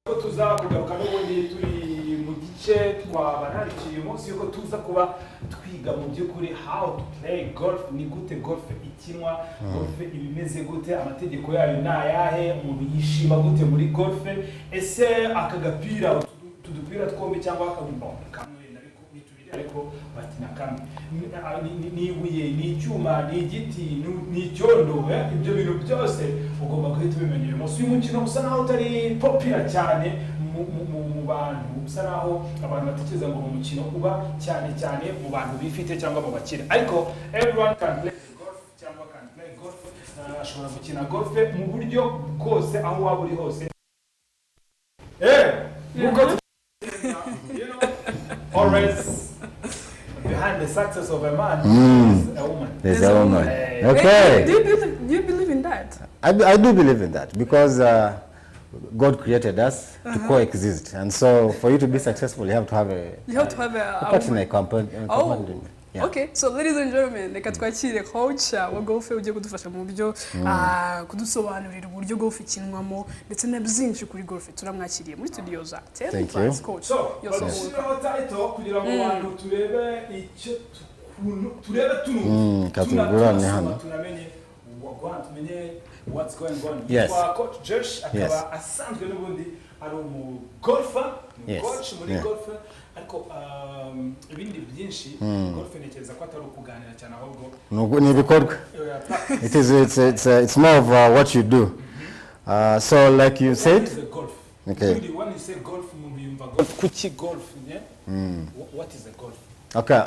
tuza kugaruka n'ubundi turi mu gice twabanarikiye umunsi yuko tuza kuba twiga mu by'ukuri how to play golf, ni gute golf ikinwa, golf ibimeze gute, amategeko yayo nayahe, umuntu yishima gute muri golf, ese akagapira tudupira twombi cyangwa akagumba kamwe ariko batina kamwe ni ibuye, ni icyuma, ni igiti, ni icyondo, ibyo bintu byose ugomba guhita ubimenya. Uyu munsi w'umukino usa naho utari popular cyane mu bantu, usa naho abantu batekereza ngo umukino uba cyane mu bantu bifite cyangwa mu bakire, ariko everyone can play golf cyangwa can play golf, ashobora gukina golf mu buryo bwose aho waba uri hose. Always behind the success of a man is a woman. There's a woman. Okay. Do you believe in that? I do believe in that because God created us to coexist, and so for you to be successful, you have to have a partner, a companion. Yeah. Okay, so ladies and gentlemen, reka twakire coach wa golf ugiye kudufasha mu buryo kudusobanurira uburyo golf ikinwamo ndetse na byinshi kuri golf. Turamwakiriye muri studio za Thank coach. So, bashyiraho title kugira ngo abantu turebe icyo katugurane hano. Tunamenye tumenye what's going on. Yes. Coach Josh akaba asanzwe n'ubundi ari umu golfer, coach muri golf. Ariko ibindi byinshi golf ntekereza ko atari ukuganira cyane ahubwo ni ibikorwa. It's more of what you do. So like you said, golf. Okay. When you say golf, golf kuki golf, yeah? What is a golf? Okay.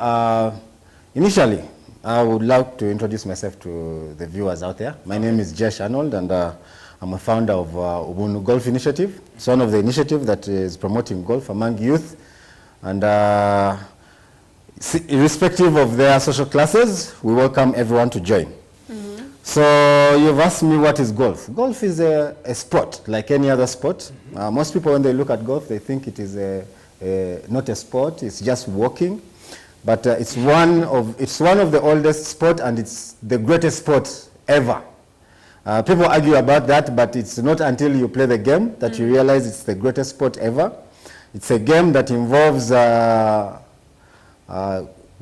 Initially, I would like to introduce myself to the viewers out there. My name is Josh Arnold, and I'm a founder of Ubuntu Golf Initiative. It's one of the initiatives that is promoting golf among youth. And irrespective of their social classes, we welcome everyone to join. So you've asked me what is golf. Golf is a sport like any other sport. Most people, when they look at golf, they think it is not a sport, it's just walking. But it's one of the oldest sport, and it's the greatest sport ever. People argue about that, but it's not until you play the game that you realize it's the greatest sport ever. It's a game that involves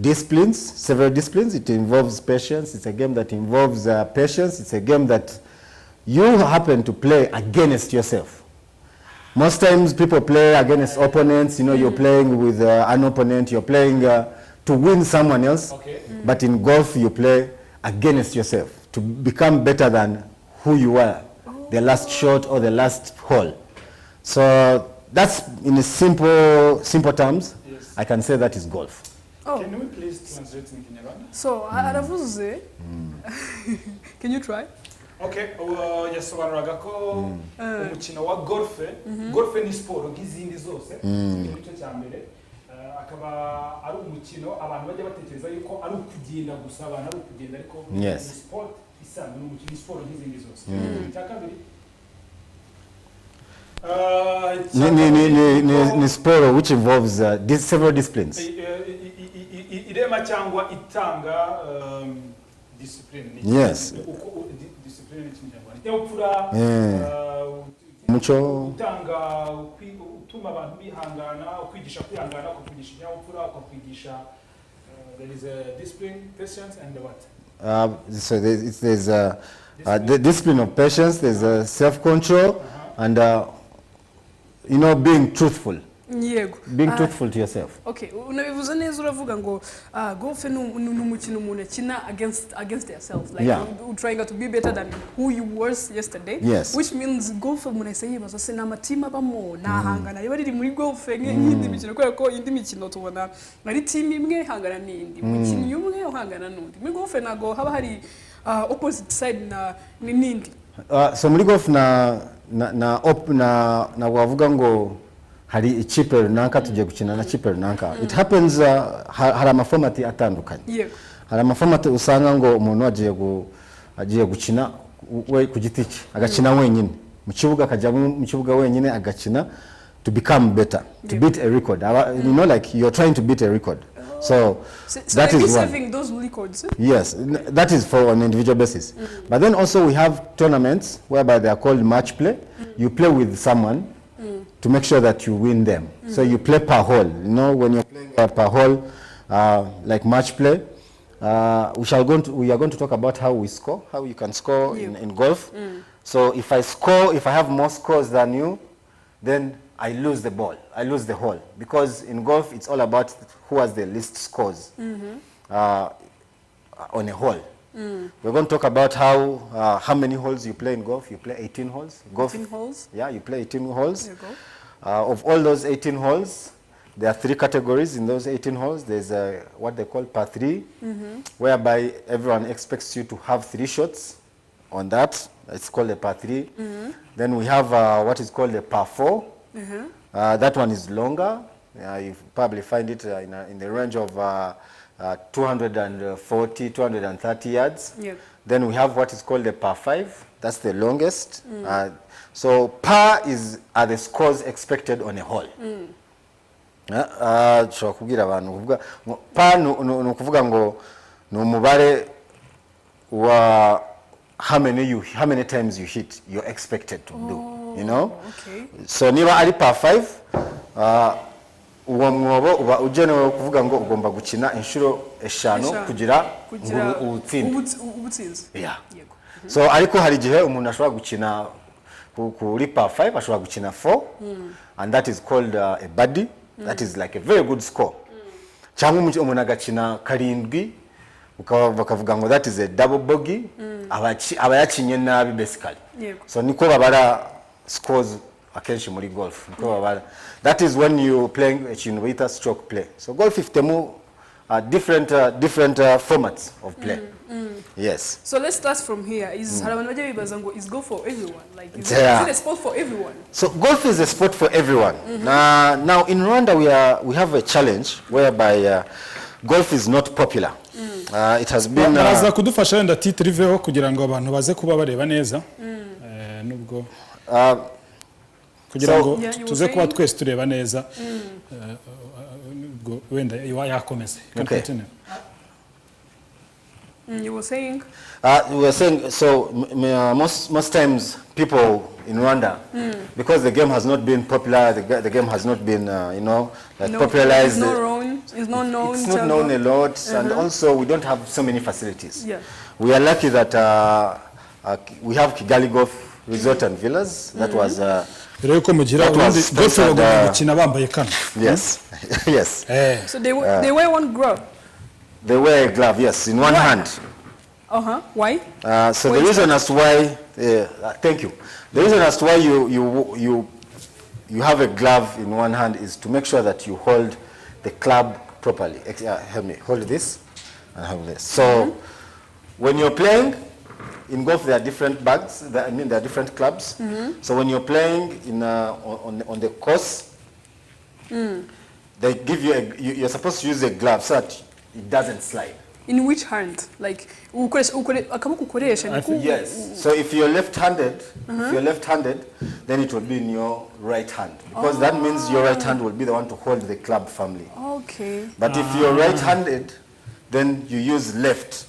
disciplines, several disciplines. It involves patience. It's a game that involves patience. It's a game that you happen to play against yourself. Most times people play against opponents. You know, you're playing with an opponent. You're playing to win someone else. Okay. But in golf, you play against yourself to become better than who you were, the last shot or the last hole. So that's in a simple terms. Yes. I can say that is golf. Oh. Can we please translate in Kinyarwanda? So, aravuze. Can you try? Okay, yasobanuraga ko umukino wa golf, golf ni sport nk'izindi zose, nicyo cyambere. Akaba ari umukino abantu bajya batekereza yuko ari ukugenda gusa, abantu ari ukugenda ariko ni sport isanzwe, n'umukino sport nk'izindi zose. Cyakabiri ni sport which involves several disciplines. Irema cyangwa itanga discipline. Yes. Discipline cy'Ikinyarwanda. Muco utanga utuma abantu bihangana, kwigisha kwihangana, kwigisha inyabupfura, kwigisha there is a discipline, patience, and what? So there's the discipline of patience, there's self-control, and you know, being truthful. Yego. Being truthful to yourself. Okay, unabivuze neza uravuga ngo golf ni umukino umuntu akina against yourself, like you trying to be better than who you were yesterday. Yes. Which means golf umuntu ayise yibaza se n'amatima bamo nahangana riba riri muri golf nk'indi mikino, kubera ko indi mikino tubona ari team imwe hangana n'indi, umukino umwe uhangana n'undi. Muri golf nago haba hari opposite side na n'indi. So muri golf na wavuga ngo hari ikipe runaka tugiye gukina na kipe runaka. It happens hari amafomati atandukanye. Yego. Hari amafomati usanga ngo umuntu agiye gukina we ku giti cye, agakina wenyine mu kibuga, akajya mu kibuga wenyine agakina to become better, to beat a record. You know, like you're trying to beat a record. So that is one. Saving those records. Yes, that is for an individual basis. But then also we have tournaments whereby they are called match play. You play with someone to make sure that you win them. So you play per hole. You know, when you're playing per hole, like match play, we are going to talk about how we score, how you can score in golf. So if I have more scores than you, then I lose the ball, I lose the hole. Because in golf, it's all about who has the least scores on a hole. We're going to talk about how many holes you play in golf. You play 18 holes. Golf, 18 holes? Yeah, you play 18 holes. There you go. Of all those 18 holes, there are 3 categories in those 18 holes. There's what they call par 3, whereby everyone expects you to have 3 shots on that. It's called a par 3. Then we have what is called a par 4. That one is longer. You probably find it in the range of 240, 230 yards. Yep. Then we have what is called a par 5. That's the longest. So par are the scores expected on a hole. Par ni ukuvuga ngo ni umubare wa how many times you hit you're expected to do, you know. Okay. So niba ari par 5, uwo mwobo uba ugenewe kuvuga ngo ugomba gukina inshuro 5 kugira ubutsinzi. Yeah. So ariko hari gihe umuntu ashobora gukina kuri par 5 ashobora gukina 4, and that is called a birdie. That is like a very good score. Cyangwa umuntu agakina 7 bakavuga ngo that is a double bogey. Aba yakinye nabi basically. So niko babara scores akenshi muri golf. Niko babara. That is when you playing with a stroke play. So golf ifitemo different formats of play. Yes. So let's start from here. Is golf for everyone? Like is it a sport for everyone? So golf is a sport for everyone. Now in Rwanda we have a challenge whereby golf is not popular. It has been baraza kudufasha wenda titre iveho kugira ngo abantu baze kuba bareba neza nubwo kugira ngo tuze kuba twese tureba neza nubwo wenda yakomeza. You were saying? We were saying, so most times people in Rwanda, because the game has not been popular, the game has not been, popularized. It's not known. It's not known a lot, and also we don't have so many facilities. Yeah. We are lucky that we have Kigali Golf Resort and Villas. That was. Yes. Yes. So they wear one glove. They wear a glove, yes, in one hand. Why? So the reason as to why, thank you. The reason as to why you have a glove in one hand is to make sure that you hold the club properly. Help me, hold this and hold this. So when you're playing in golf, there are different bags. There are different clubs. So when you're playing on the course, they give you you're supposed to use a glove so that it doesn't slide. In which hand? Like yes. So if you're left-handed, then it will be in your right hand, because that means your right hand will be the one to hold the club firmly. Okay. But if you're right-handed, then you use left,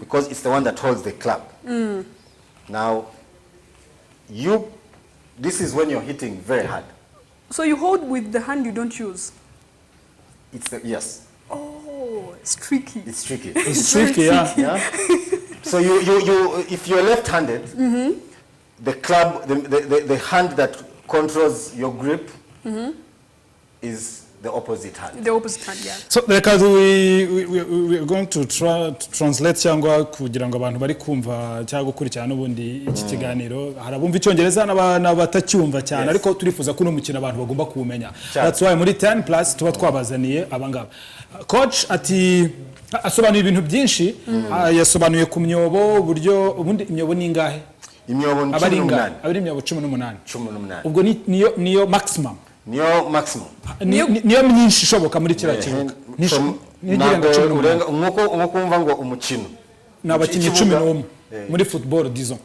because it's the one that holds the club. Now, this is when you're hitting very hard. So you hold with the hand you don't use? Yes. Oh, it's tricky. It's tricky. It's tricky, yeah. So if you're left-handed, the club, the hand that controls your grip is the opposite hand. The opposite hand, yeah. So because we're going to translate cyangwa kugira ngo abantu bari kumva cyangwa gukurikirana ubundi iki kiganiro harabumva icyongereza n'abatacyumva cyane ariko turifuza ko no mukina abantu bagomba kumenya. That's why muri 10+ tuba twabazaniye abangaba. Coach ati asobanuye ibintu byinshi, yasobanuye ku myobo buryo ubundi imyobo ni ingahe? Imyobo 18. Abari imyobo 18. 18. Ubwo niyo maximum. Niyo maximum. Niyo myinshi ishoboka muri kira kibuga. Ntabwo urenga nkuko umva ngo umukino. Nabakinyi 11. muri football disons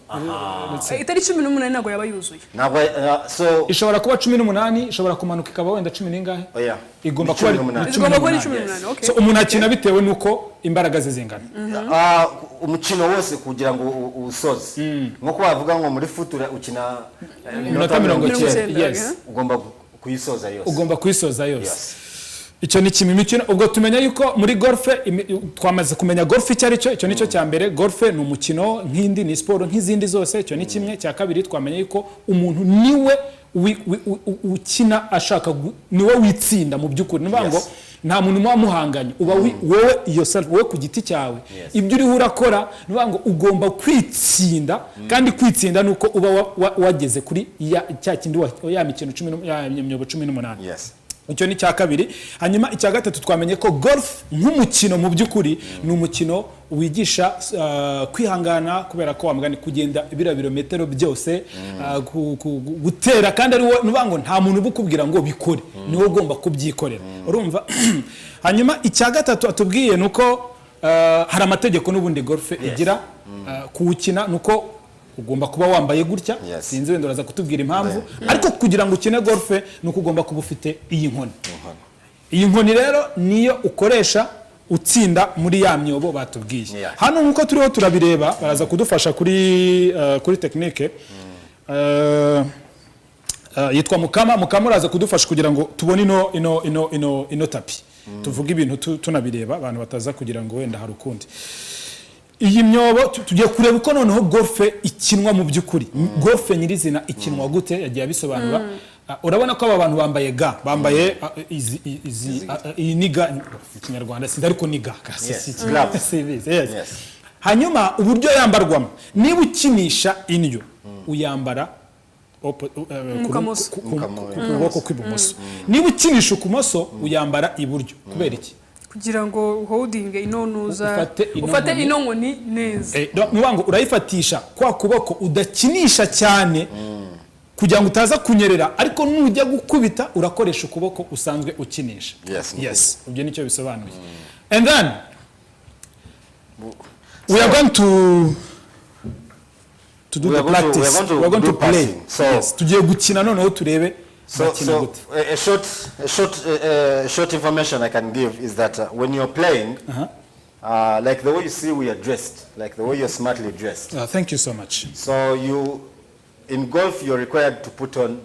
itariki 18 ntago yaba yuzuye ntabwo so ishobora kuba 18 ishobora kumanuka ikaba wenda 10 ningahe oya igomba kuba 18 okay so umuntu akina bitewe nuko imbaraga ze zingana umukino wose kugira ngo usoze nko bavuga ngo muri futura ukina iminota 90 yes ugomba kuyisoza yose icyo ni kimwe imikino ubwo tumenya yuko muri golf twamaze kumenya golf icyo ari cyo icyo nicyo cya mbere golf ni umukino nk'indi ni sport nk'izindi zose icyo ni kimwe cya kabiri twamenye yuko umuntu niwe ukina ashaka niwe witsinda mu by'ukuri niba ngo nta muntu muhanganye uba wowe yourself wowe ku giti cyawe ibyo uri urakora niba ngo ugomba kwitsinda kandi kwitsinda nuko uba wageze kuri cya kindi ya mikino 18 yes icyo ni cya kabiri hanyuma icya gatatu twamenye ko golf nk'umukino mu by'ukuri ni umukino wigisha kwihangana kubera ko wamugani kugenda ibirometero byose gutera kandi ari niba ngo nta muntu ubukubwira ngo bikore niwe ugomba kubyikorera urumva hanyuma icya gatatu atubwiye nuko hari amategeko n'ubundi golf igira kuwukina nuko ugomba kuba wambaye gutya sinzi wenda uraza kutubwira impamvu ariko kugira ngo ukine golf nuko ugomba kuba ufite iyi nkoni rero niyo ukoresha utsinda muri ya myobo batubwiye hano nkuko turiho turabireba baraza kudufasha kuri technique yitwa Mukama uraza kudufasha kugira ngo tubone ino tapi tuvuga ibintu tunabireba abantu bataza kugira ngo wenda hari ukundi iyi myobo tugiye kureba uko noneho golf ikinwa mu by'ukuri golf nyirizina ikinwa gute yagiye abisobanura urabona ko aba bantu bambaye bambaye iyi niga ikinyarwanda sinzi ariko niga hanyuma uburyo yambarwamo niba ukinisha indyo uyambara kuboko kw'ibumoso niba ukinisha ukumoso uyambara iburyo kubera iki kugira ngo holding inonuza ufate inongoni neza nubango urayifatisha kwa kuboko udakinisha cyane kugira ngo utaza kunyerera ariko nujya gukubita urakoresha ukuboko usanzwe ukinisha yes ubyo nicyo bisobanuye and then we are going to do the practice we are going to play so yes tugiye gukina noneho turebe So a short information I can give is that when you're playing, like the way you see we are dressed, like the way you're smartly dressed. Thank you so much. So in golf, you're required to put on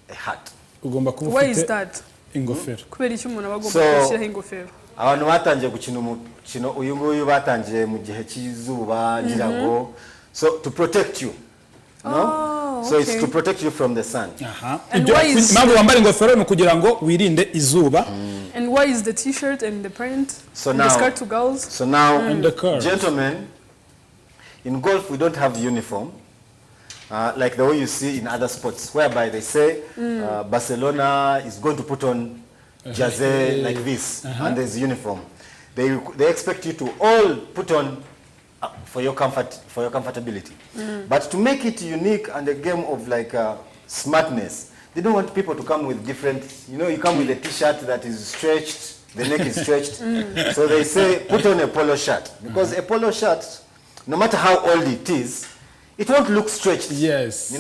a hat. Why is that? Ingofero. Kubera iki umuntu abagomba gushyiraho ingofero? Abantu batangiye gukina umukino uyu nguyu batangiye mu gihe cy'izuba ngira ngo so to protect you. No? So it's to protect you from the sun. And why is mambo wambara ingofero no kugira ngo wirinde izuba. And why is the t-shirt and the print and the skirt to girls? So now and the curve. Gentlemen, in golf we don't have uniform. Like the way you see in other sports whereby they say Barcelona is going to put on jersey like this and there's uniform. They expect you to all put on for your comfortability. But to make it unique and a game of like smartness, they don't want people to come with different, you come with a t-shirt that is stretched, the neck is stretched. So they say put on a polo shirt because a polo shirt, no matter how old it is, it won't look stretched. Yes.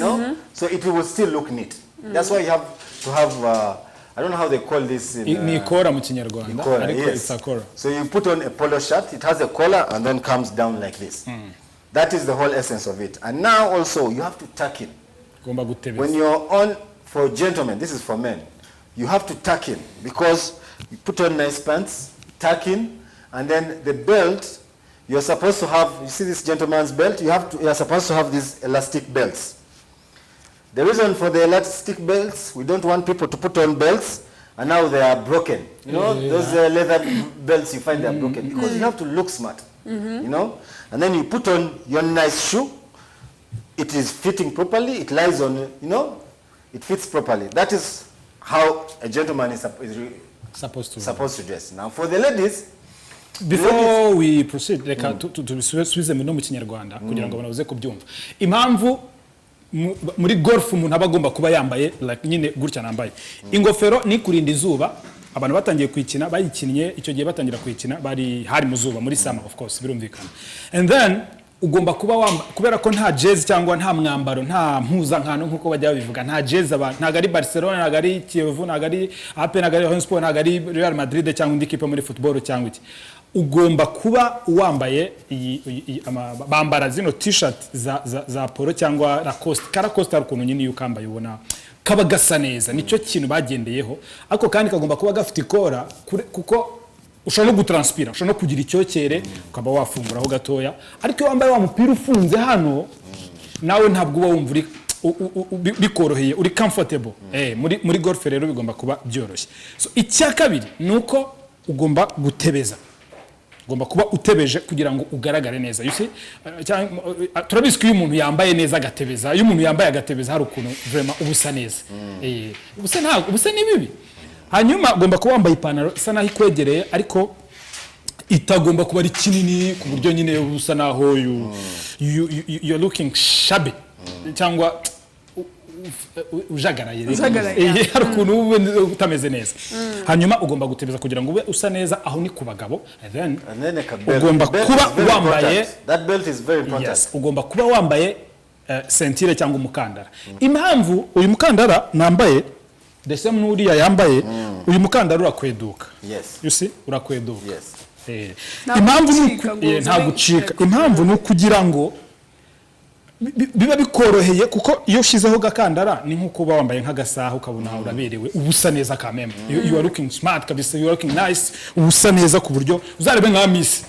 So it will still look neat. That's why you have to have I don't know how they call this in Nikora mu Kinyarwanda. Yes. So you put on a polo shirt, it has a collar and then comes down like this. That is the whole essence of it. And now also you have to tuck in. When you're on, for gentlemen, this is for men, you have to tuck in because you put on nice pants, tuck in, and then the belt, you're supposed to have, you see this gentleman's belt, you're supposed to have these elastic belts. The reason for the elastic belts, we don't want people to put on belts and now they are broken. Those leather belts you find they are broken because you have to look smart. And then you put on your nice shoe. It is fitting properly. It lies on, it fits properly. That is how a gentleman is supposed to dress. Now for the ladies, before we proceed, reka tusubize mu Kinyarwanda kugira ngo banavuze kubyumva. Impamvu muri golf umuntu abagomba kuba yambaye like nyine gutya nambaye ingofero ni kurinda izuba abantu batangiye kwikina bayikinnye icyo gihe batangira kwikina bari hari mu zuba muri summer of course birumvikana and then ugomba kuba kubera ko nta jazz cyangwa nta mwambaro nta mpuzankano nkuko bajya babivuga nta jazz abantu ntago ari Barcelona ntago ari Kiyovu ntago ari AP ntago ari Rayon Sport ntago ari Real Madrid cyangwa indi kipe muri football cyangwa iki ugomba kuba wambaye bambara zino t-shirt za polo cyangwa Lacoste ari ukuntu nyine ukambaye ubona kaba gasa neza nicyo kintu bagendeyeho ariko kandi kagomba kuba gafite ikora kuko ushobora no gutranspira ushobora no kugira icyokere ukaba wafunguraho gatoya ariko iyo wambaye wa mupira ufunze hano nawe ntabwo uba wumva bikoroheye uri comfortable muri golf rero bigomba kuba byoroshye so icya kabiri nuko ugomba gutebeza ugomba kuba utebeje kugira ngo ugaragare neza you see turabiswe iyo umuntu yambaye neza agatebeza iyo umuntu yambaye agatebeza hari ukuntu vraiment ubusa neza ubusa ni bibi hanyuma ugomba kuba wambaye ipantaro isa naho ikwegereye ariko itagomba kuba ari kinini ku buryo nyine ubusa naho you're looking shabby cyangwa ujagaraye hari ukuntu utameze neza hanyuma ugomba gutebeza kugira ngo ube usa neza aho ni ku bagabo and then ugomba kuba wambaye that belt is very important yes ugomba kuba wambaye sentire cyangwa umukandara impamvu uyu mukandara nambaye ndetse n'uriya yambaye uyu mukandara urakweduka yes you see urakweduka yes impamvu nta gucika impamvu ni kugira ngo biba bikoroheye kuko iyo ushizeho gakandara ni nko kuba wambaye nk'agasaha ukabona uraberewe ubusa neza kameme you are looking smart kabisa you are looking nice ubusa neza ku buryo uzarebe nka Miss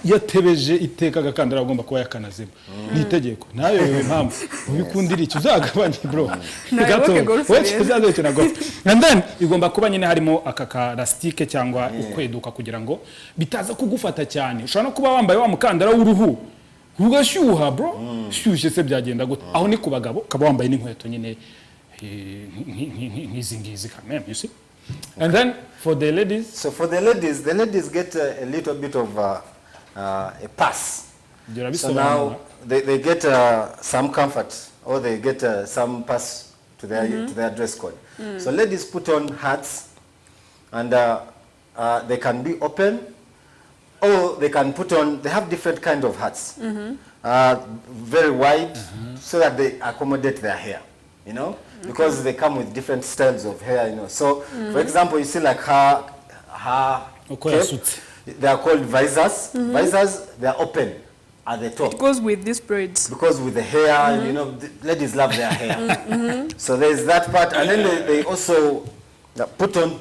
yatebeje iteka gakandara ugomba kuba yakanazima ni itegeko nayo impamvu ubikundira iki uzagabanye bro gato wewe uzaze cyo nago and then igomba kuba nyine harimo aka elastique cyangwa ukweduka kugira ngo bitaza kugufata cyane ushobora no kuba wambaye wa mukandara w'uruhu ugashyuha bro shyushye se byagenda gute aho ni ku bagabo kaba wambaye n'inkweto nyine nk'izi ngizi kameme you see and then for the ladies so for the ladies get a little bit of a pass so now they get some comfort or they get some pass to their dress code so ladies put on hats and they can be open or they can put on, they have different kind of hats, very wide, so that they accommodate their hair, you know, because they come with different styles of hair, you know. So, for example, you see like her cape, they are called visors. Visors, they are open at the top. It goes with these braids. Because with the hair, you know, the ladies love their hair. So there's that part, and then they also put on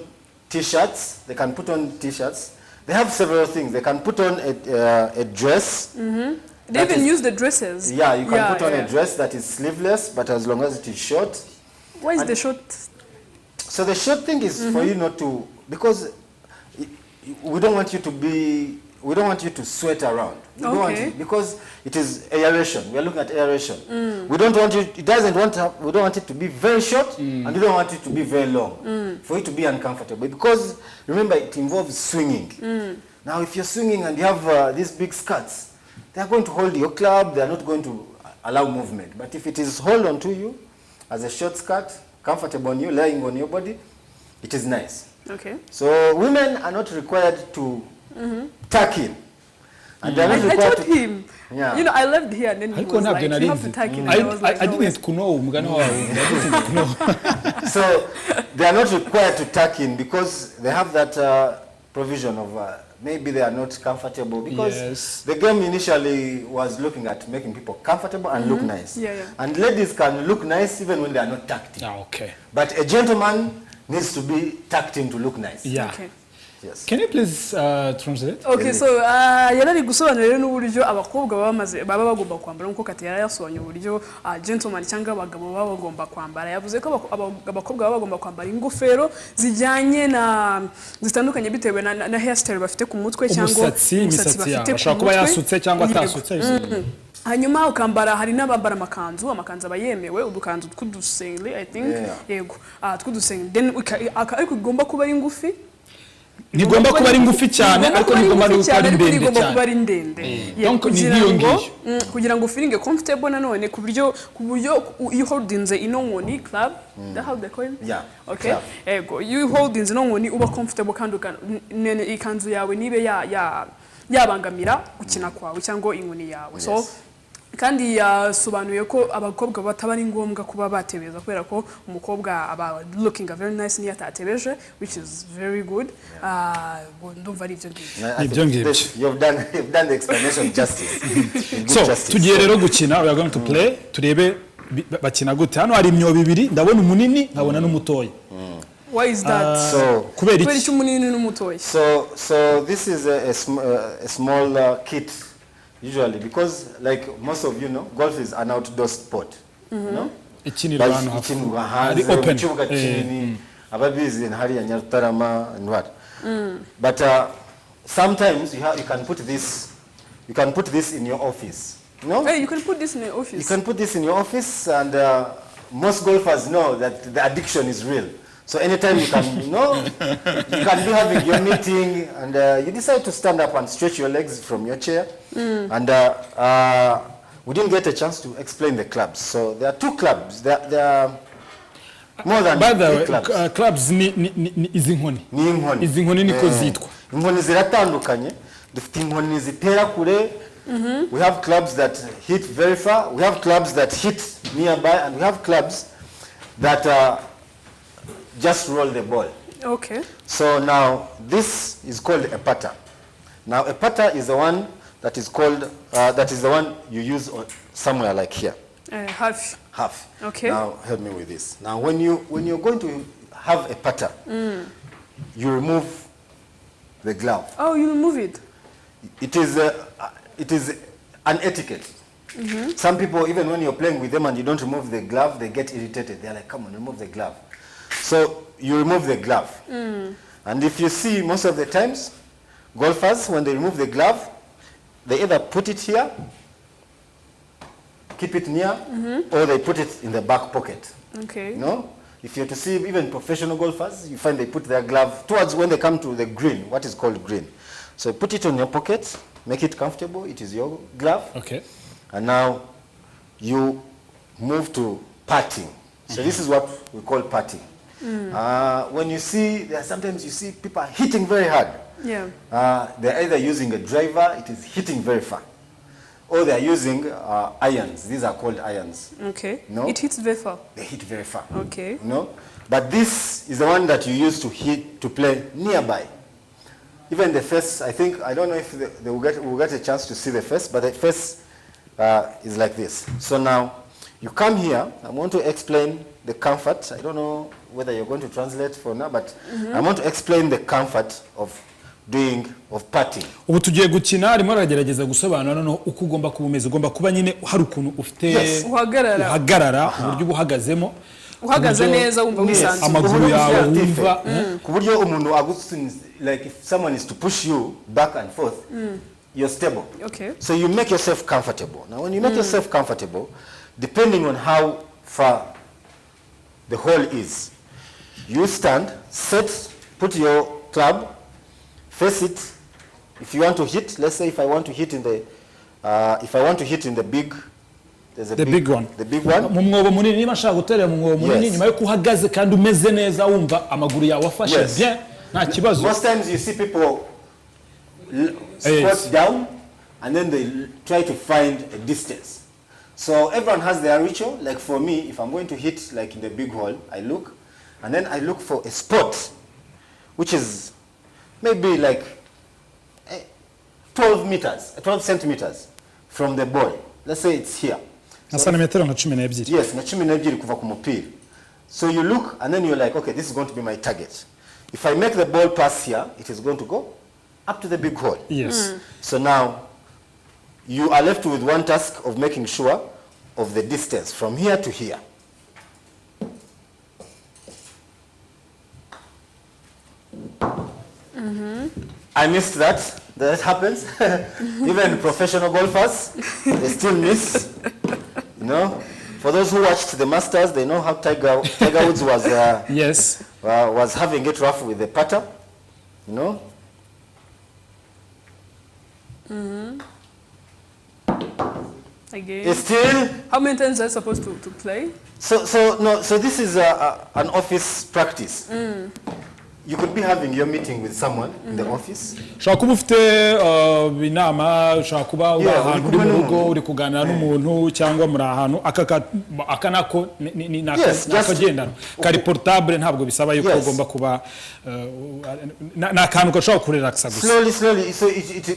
t-shirts. They can put on t-shirts. They have several things. They can put on a dress. They even use the dresses. Yeah, you can put on a dress that is sleeveless, but as long as it is short. Why is the short? So the short thing is for you not to, because we don't want you to be, we don't want you to sweat around. We don't want you, because it is aeration. We are looking at aeration. We don't want you, it doesn't want, we don't want it to be very short, and we don't want it to be very long, for it to be uncomfortable. Because remember, it involves swinging. Now, if you're swinging and you have these big skirts, they are going to hold your club. They are not going to allow movement. But if it is hold on to you as a short skirt, comfortable on you, lying on your body, it is nice. Okay. So women are not required to tuck in. And I told him, you know, I left here and then he was like, you have to tuck in. I didn't know. So they are not required to tuck in because they have that provision of maybe they are not comfortable, because the game initially was looking at making people comfortable and look nice. And ladies can look nice even when they are not tucked in. But a gentleman needs to be tucked in to look nice. Okay. Yes. Can you please translate? Okay, so yarari gusobanurira n'uburyo abakobwa baba bagomba kwambara nkuko Katera yasobanyo uburyo gentleman cyangwa abagabo baba bagomba kwambara. Yavuze ko abakobwa baba bagomba kwambara ingofero zijyanye na zitandukanye bitewe na hairstyle bafite ku mutwe cyangwa imisatsi bafite bashaka kuba yasutse cyangwa atasutse. Hanyuma ukambara, hari n'abambara amakanzu aba yemewe, udukanzu tw'udusengli I think, yego tw'udusengli, then ariko igomba kuba ari ngufi. Nigomba kuba ari ngufi cyane, ariko nigomba kuba ari ndende cyane. Kugira ngo feeling comfortable nanone ku buryo you holdinze ino nkoni club, that how they call it? Yeah. Okay. Ego, you holdinze ino nkoni uba comfortable kandi ikanzu yawe nibe yabangamira gukina kwawe cyangwa inkoni yawe. So kandi yasobanuye ko abakobwa bataba ari ngombwa kuba batebeza kubera ko umukobwa aba looking very nice niyo atatebeje, which is very good. Ndumva ari ibyo ngibyo. You've done the explanation justice. So tugiye rero gukina, we are going to play, turebe bakina gute. Hano hari imyobo ibiri, ndabona umunini nkabona n'umutoya. Why is that? Kubera iki umunini n'umutoya? So this is a small kit usually, because like most of you know, golf is an outdoor sport. No? Ikinirwa hano hanze open. Ikibuga kinini ababizi hariya Nyarutarama and what. But sometimes you can put this in your office. No? Hey, you can put this in your office. You can put this in your office, and most golfers know that the addiction is real. So anytime you can, you can be having your meeting, and you decide to stand up and stretch your legs from your chair. And we didn't get a chance to explain the clubs. So there are 2 clubs. There are more than 3 clubs. Clubs ni izinkoni. Izinkoni niko zitwa. Inkoni ziratandukanye. Dufite inkoni zitera kure. We have clubs that hit very far. We have clubs that hit nearby, and we have clubs that just roll the ball. Okay. So now this is called a putter. Now a putter is the one that is called that is the one you use somewhere like here. Half. Half. Okay. Now help me with this. Now when you're going to have a putter, you remove the glove. Oh, you remove it. It is an etiquette. Some people, even when you're playing with them and you don't remove the glove, they get irritated. They're like, come on, remove the glove. So you remove the glove. And if you see, most of the times, golfers, when they remove the glove, they either put it here, keep it near, or they put it in the back pocket. Okay. No? If you're to see even professional golfers, you find they put their glove towards when they come to the green, what is called green. So put it on your pocket, make it comfortable, it is your glove. Okay. And now you move to putting. So this is what we call putting. When you see, sometimes you see people hitting very hard. Yeah. They're either using a driver, it is hitting very far, or they're using irons. These are called irons. Okay. No? It hits very far. They hit very far. Okay. No? But this is the one that you use to play nearby. Even the face, I think, I don't know if we'll get a chance to see the face, but the face is like this. So now, you come here, I want to explain the comfort. I don't know whether you're going to translate for now, but I want to explain the comfort of putting. Ubu tugiye gukina arimo aragerageza gusobanura no uko ugomba kubumeza, ugomba kuba nyine hari ukuntu ufite uhagarara uburyo buhagazemo, uhagaze neza wumva wisanzwe, amaguru yawe wumva ku buryo umuntu agutsinze, like if someone is to push you back and forth, you're stable. Okay. So you make yourself comfortable. Now when you make yourself comfortable, depending on how far the hole is, you stand, set, put your club, face it. If you want to hit, let's say if I want to hit in the big, there's a big one. The big one. Mu mwobo munini, niba nshaka guterera mu mwobo munini nyuma yo kuhagaze kandi umeze neza wumva amaguru yawe afashe bien nta kibazo. Most times you see people squat down and then they try to find a distance. So everyone has their ritual. Like for me, if I'm going to hit like in the big hole, I look, and then I look for a spot, which is maybe like 12 centimeters from the ball. Let's say it's here. So metero nka 12. Yes, na 12 kuva ku mupira. So you look, and then you're like, okay, this is going to be my target. If I make the ball pass here, it is going to go up to the big hole. Yes. So now, you are left with one task of making sure of the distance from here to here. I missed that. That happens. Even professional golfers, they still miss. You know, for those who watched the Masters, they know how Tiger Woods was was having it rough with the putter. You know. Again. Still. How many times are you supposed to play? So this is an office practice. you could be having your meeting with someone in the office. ushobora kuba ufite inama ushobora kuba uri Yeah, ahantu uri uri mu kumwe rugo n'umuntu. uri kuganira n'umuntu cyangwa muri ahantu aka nako ni Yes, just- akagendana kari portable ntabwo bisaba yuko Yes. ugomba kuba ni akantu gashobora kurelaksa gusa Slowly, so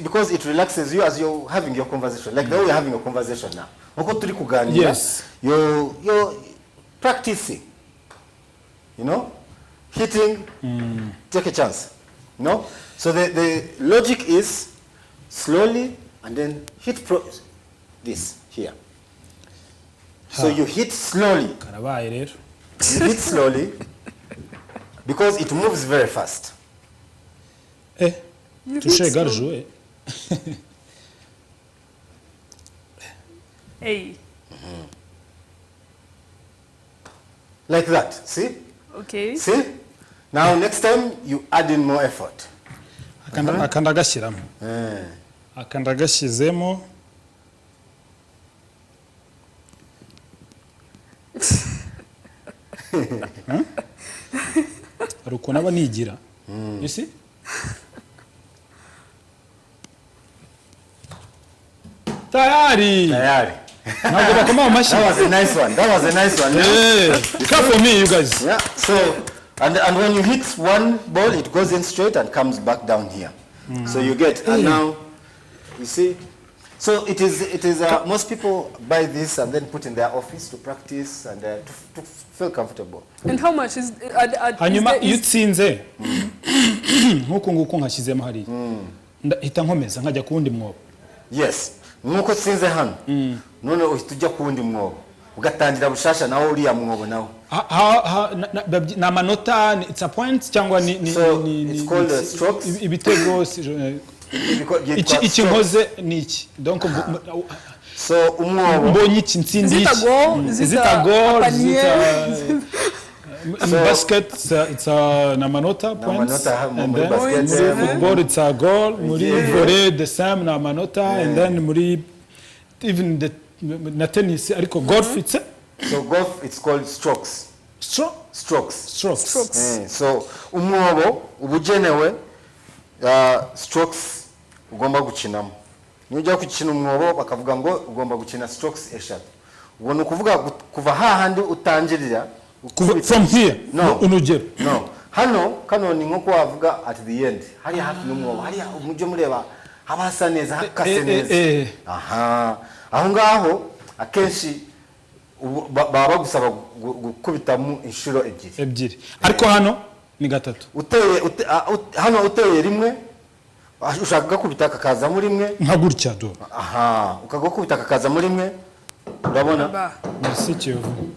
because it relaxes you as you're having your conversation, like the way you're having a conversation now. Uko turi kuganira, Yes. you're practicing, you know, hitting, take a chance, you know. So the logic is slowly and then hit this here. So you hit slowly, karabaye rero you hit slowly because it moves very fast. touché garjoué Hey. Like that, see? Okay. See? Now next time you add in more effort. aka ndagashyiramo aka ndagashyizemo hari ukuntu aba nigira you see tayari Tayari. ntabwo bakoma amashyi That was a nice one. That was a nice one. clap for me you guys Yeah. So, and when you hit one ball, it goes in straight and comes back down here. So you get, and now, you see. So it is. Most people buy this and then put in their office to practice and to feel comfortable. And how much is hanyuma is iyo utsinze nk'uku nguku nkashyizemo hariya hita nkomeza nkajya ku wundi mwobo Yes. Nuko tsinze hano. None uhita ujya ku wundi mwobo. Ugatangira bushasha nawo uriya mwobo nawo. ni amanota it's a point cyangwa ni So it's called strokes. ibitego iki nkoze ni iki donc So umwobo. mbonye iki ntsindiye iki zita goal in basket it's a namanota points Namanota, and muri then basket, muri football it's a goal muri volley the same namanota and then muri even the na tennis ariko golf it's So golf it's called strokes. Strokes. So umwobo ubugenewe strokes ugomba gukinamo. Nujya gukina umwobo bakavuga ngo ugomba gukina strokes eshatu. Ubona ukuvuga kuva hahandi utangirira from here unugero no kano ni nko wavuga at the end hari hafi n'umwobo hari umujye mureba haba hasa neza hakase neza aha aho ngaho akenshi baba bagusaba gukubitamo inshuro ebyiri ariko hano ni gatatu hano uteye rimwe ushaka gukubita kakaza muri rimwe nka gutya do aha ukagukubita kakaza muri rimwe urabona merci Kiyovu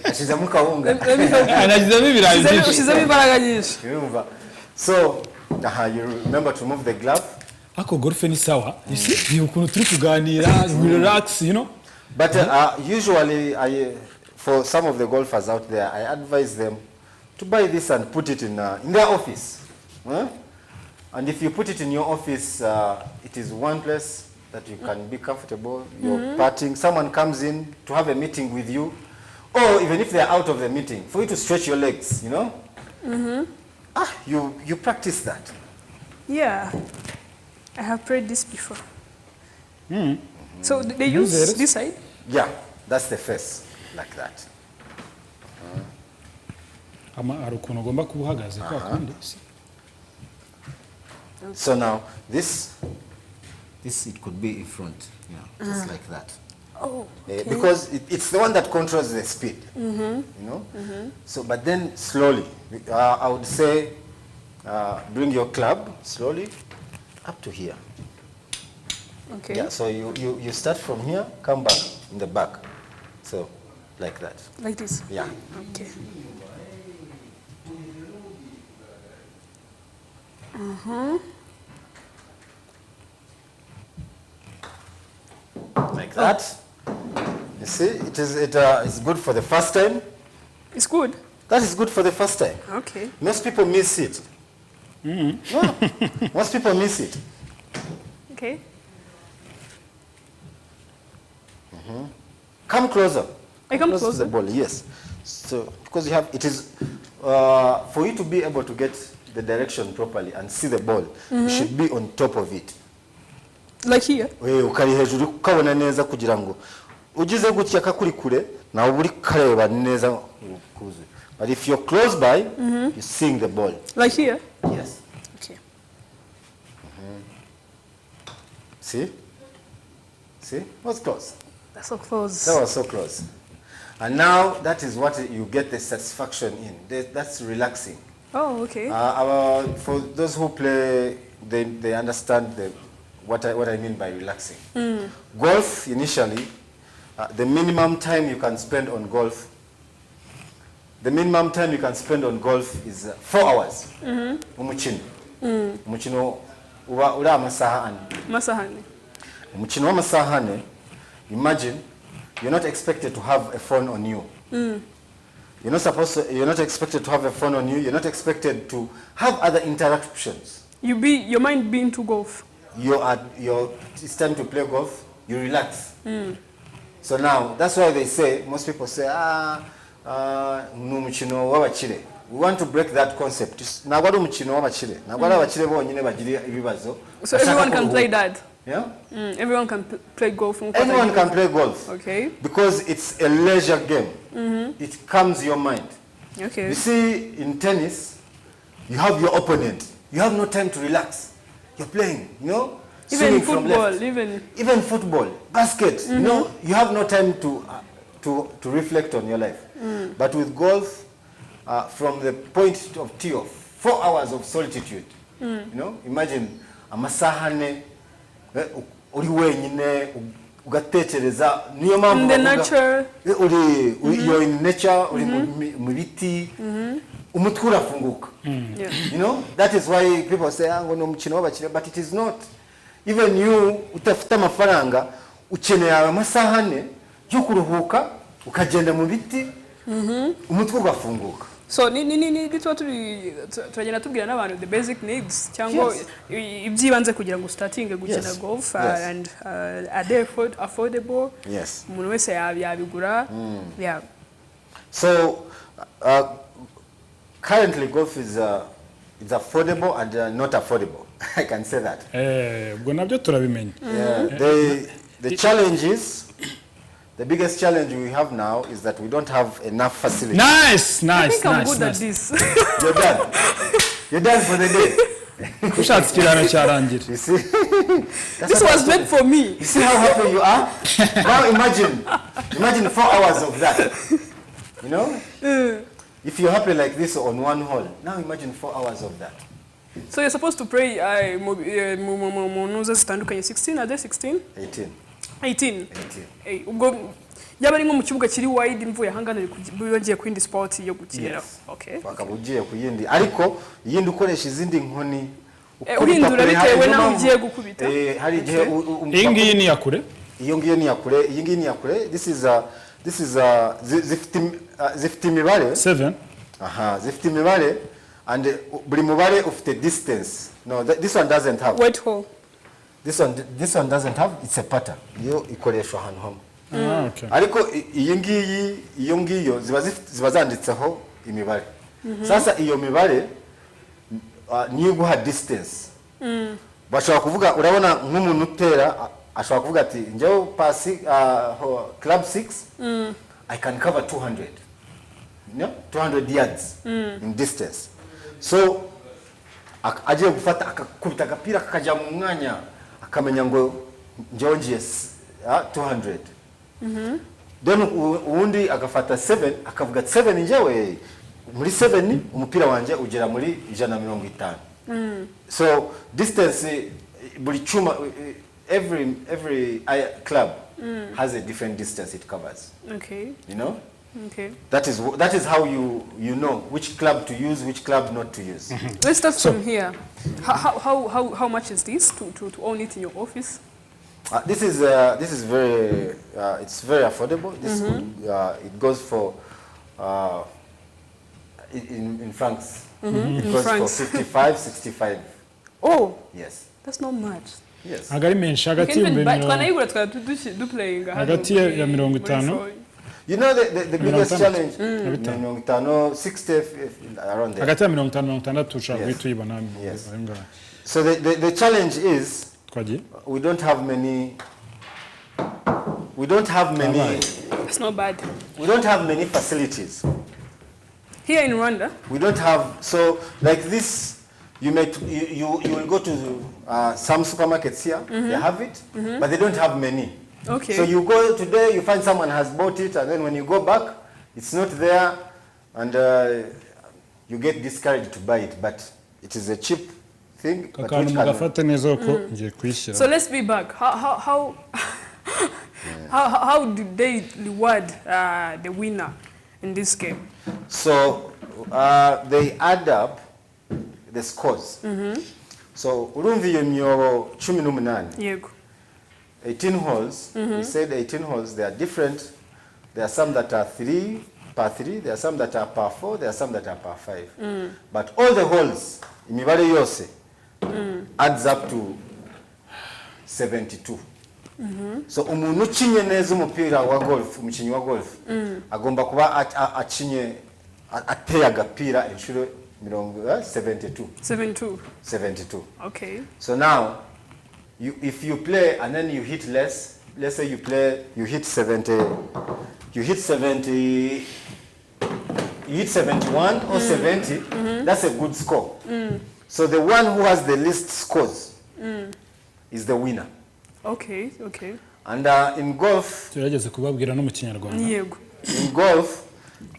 ashizemo kawunga anashizemo ibirayi byinshi ushizemo imbaraga nyinshi so you remember to move the glove. Ako golf ni sawa you see ukuntu turi kuganira we relax you know but usually for some of the golfers out there I advise them to buy this and put it in their office. And if you put it in your office it is one place that you can be comfortable. You're partying, someone comes in to have a meeting with you, or even if they're out of the meeting, for you to stretch your legs, you know. You practice that. Yeah, I have prayed this before. So they use this side? Yeah, that's the face, like that. hari ukuntu ugomba kuba uhagaze kwa kundi So now this it could be in front, just like that. Oh, okay. Because it's the one that controls the speed, you know. So, but then slowly, I would say, bring your club slowly up to here. Okay. Yeah. So you start from here, come back in the back, so like that. Like this? Yeah. Okay. Like that. You see, it's good for the first time. It's good? That is good for the first time. Okay. Most people miss it. Yeah. Most people miss it. Okay. Come closer. I come to the closer? ball, yes. So because it is for you to be able to get the direction properly and see the ball, you should be on top of it. Like here? Ukari hejuru ukabona neza kugira ngo ugize gutya kakuri kure na uri kareba neza kuzu. But if you're close by, you're seeing the ball. Like here? Yes. Okay. See? See? What's close? That's so close. That was so close. And now that is what you get the satisfaction in. That's relaxing. Oh, okay. For those who play, they understand what I mean by relaxing. Golf, initially, the minimum time you can spend on golf, is 4 hours. Umukino. Umukino ura amasaha ane. Masahane. Umukino w'amasaha ane, imagine you're not expected to have a phone on you. You're not expected to have a phone on you. You're not expected to have other interruptions. Your mind being to golf. It's time to play golf. You relax. So now that's why they say, most people say, numukino w'abakire. We want to break that concept. Nagwa umukino w'abakire. Nagwa abakire bonyine bagira ibibazo. So everyone can play that. Yeah? Everyone can play golf. Everyone can play golf. Okay. Because it's a leisure game. It calms your mind. Okay. You see, in tennis, you have your opponent. You have no time to relax. You're playing, you know? Even Swinging from football, left. even football, basket, you know? You have no time to reflect on your life. But with golf, from the point of view of 4 hours of solitude, you know? Imagine amasahane uri wenyine ugatekereza niyo mpamvu in the nature you're in nature uri mu biti umutwe urafunguka. You know, that is why people say ngo no mukino w'abakire, but it is not. Even you utafite amafaranga ukeneye amasaha ane yo kuruhuka ukagenda mu biti umutwe ugafunguka. So ni turagenda tubwira n'abantu the basic needs cyangwa ibyibanze kugira ngo starting gukina golf and are they affordable? Yes. Umuntu wese yabigura. Yeah. So currently golf is affordable and not affordable. I can say that. Ubwo nabyo turabimenya. The challenge is, the biggest challenge we have now is that we don't have enough facilities. Nice. I think I'm good at this. You're done. You're done for the day. Ushatse kirano cyarangira. You see? This was meant for me. You see how happy you are? Now imagine 4 hours of that. You know? If you're happy like this on one hole, now imagine 4 hours of that. So you're supposed to pray munuza zitandukanye 16, are they 16? 18. Ubwo yaba ari nko mu kibuga kiri wide mvuye hangana bibagiye ku indi sport yo gukinira. Okay. Bakabugiye ku yindi ariko yindi ukoresha izindi nkoni uhindura bitewe naho ugiye gukubita. Hari igihe iyi ngiyi ni yakure. Iyo ngiyi ni yakure. This is zifite imibare 7. Zifite imibare and buri mubare ufite distance. No, this one doesn't have. White hole. This one doesn't have. It's a pattern. Yo ikoreshwa ahantu hamwe. Okay. Ariko iyo ngiyo ziba zanditseho imibare. Sasa iyo mibare niyo guha distance. Bashobora kuvuga urabona nk'umuntu utera ashobora kuvuga ati njyewe pasi club 6 I can cover 200. You know, 200 yards in distance. So agiye gufata akakubita agapira kakajya mu mwanya akamenya ngo njyewe ngiye 200. Then uwundi agafata 7 akavuga 7 njyewe muri 7 umupira wanje ugera muri 150. So distance buri chuma every club has a different distance it covers. Okay. You know? Okay. That is how you know which club to use, which club not to use. Let's start from here. How much is this to own it in your office? This is very it's very affordable. This it goes for in francs. It goes for 55, 65. Oh. Yes. That's not much. Yes. Agari menshi hagati y'ibihumbi twanayigura twari duplaying hagati ya 50. You know the biggest Mirongo challenge, itandatu. mirongo itanu, 60 around there. hagati ya 50-60 ushobora Yes. guhita uyibona Yes. aho ngaho. So the challenge is twagiye we don't have many It's not bad. we don't have many facilities. Here in Rwanda, We don't have, so like this, you will go to some supermarkets here, they have it, but they don't have many. okay. So you go today, you find someone has bought it, and then when you go back, it's not there, and you get discouraged to buy it, but it is a cheap thing. But akantu which can, mugafate neza uko ngiye kwishyira. So let's be back. How did they reward the winner in this game? so they add up the scores. So urumva iyo myobo 18. Yego. 18 holes, we said 18 holes, they are different. There are some that are 3 per 3, there are some that are per 4, there are some that are per 5. But all the holes, imibare yose, adds up to 72. So umuntu ucinye neza umupira wa golf, umukinyi wa golf, agomba kuba acinye ateye agapira inshuro 72. 72. Okay. So now, if you play and then you hit less, let's say you hit 70, you hit 71 or 70, that's a good score. So the one who has the least scores is the winner. Okay. And in golf, turageze kubabwira no mu kinyarwanda. Yego. in golf,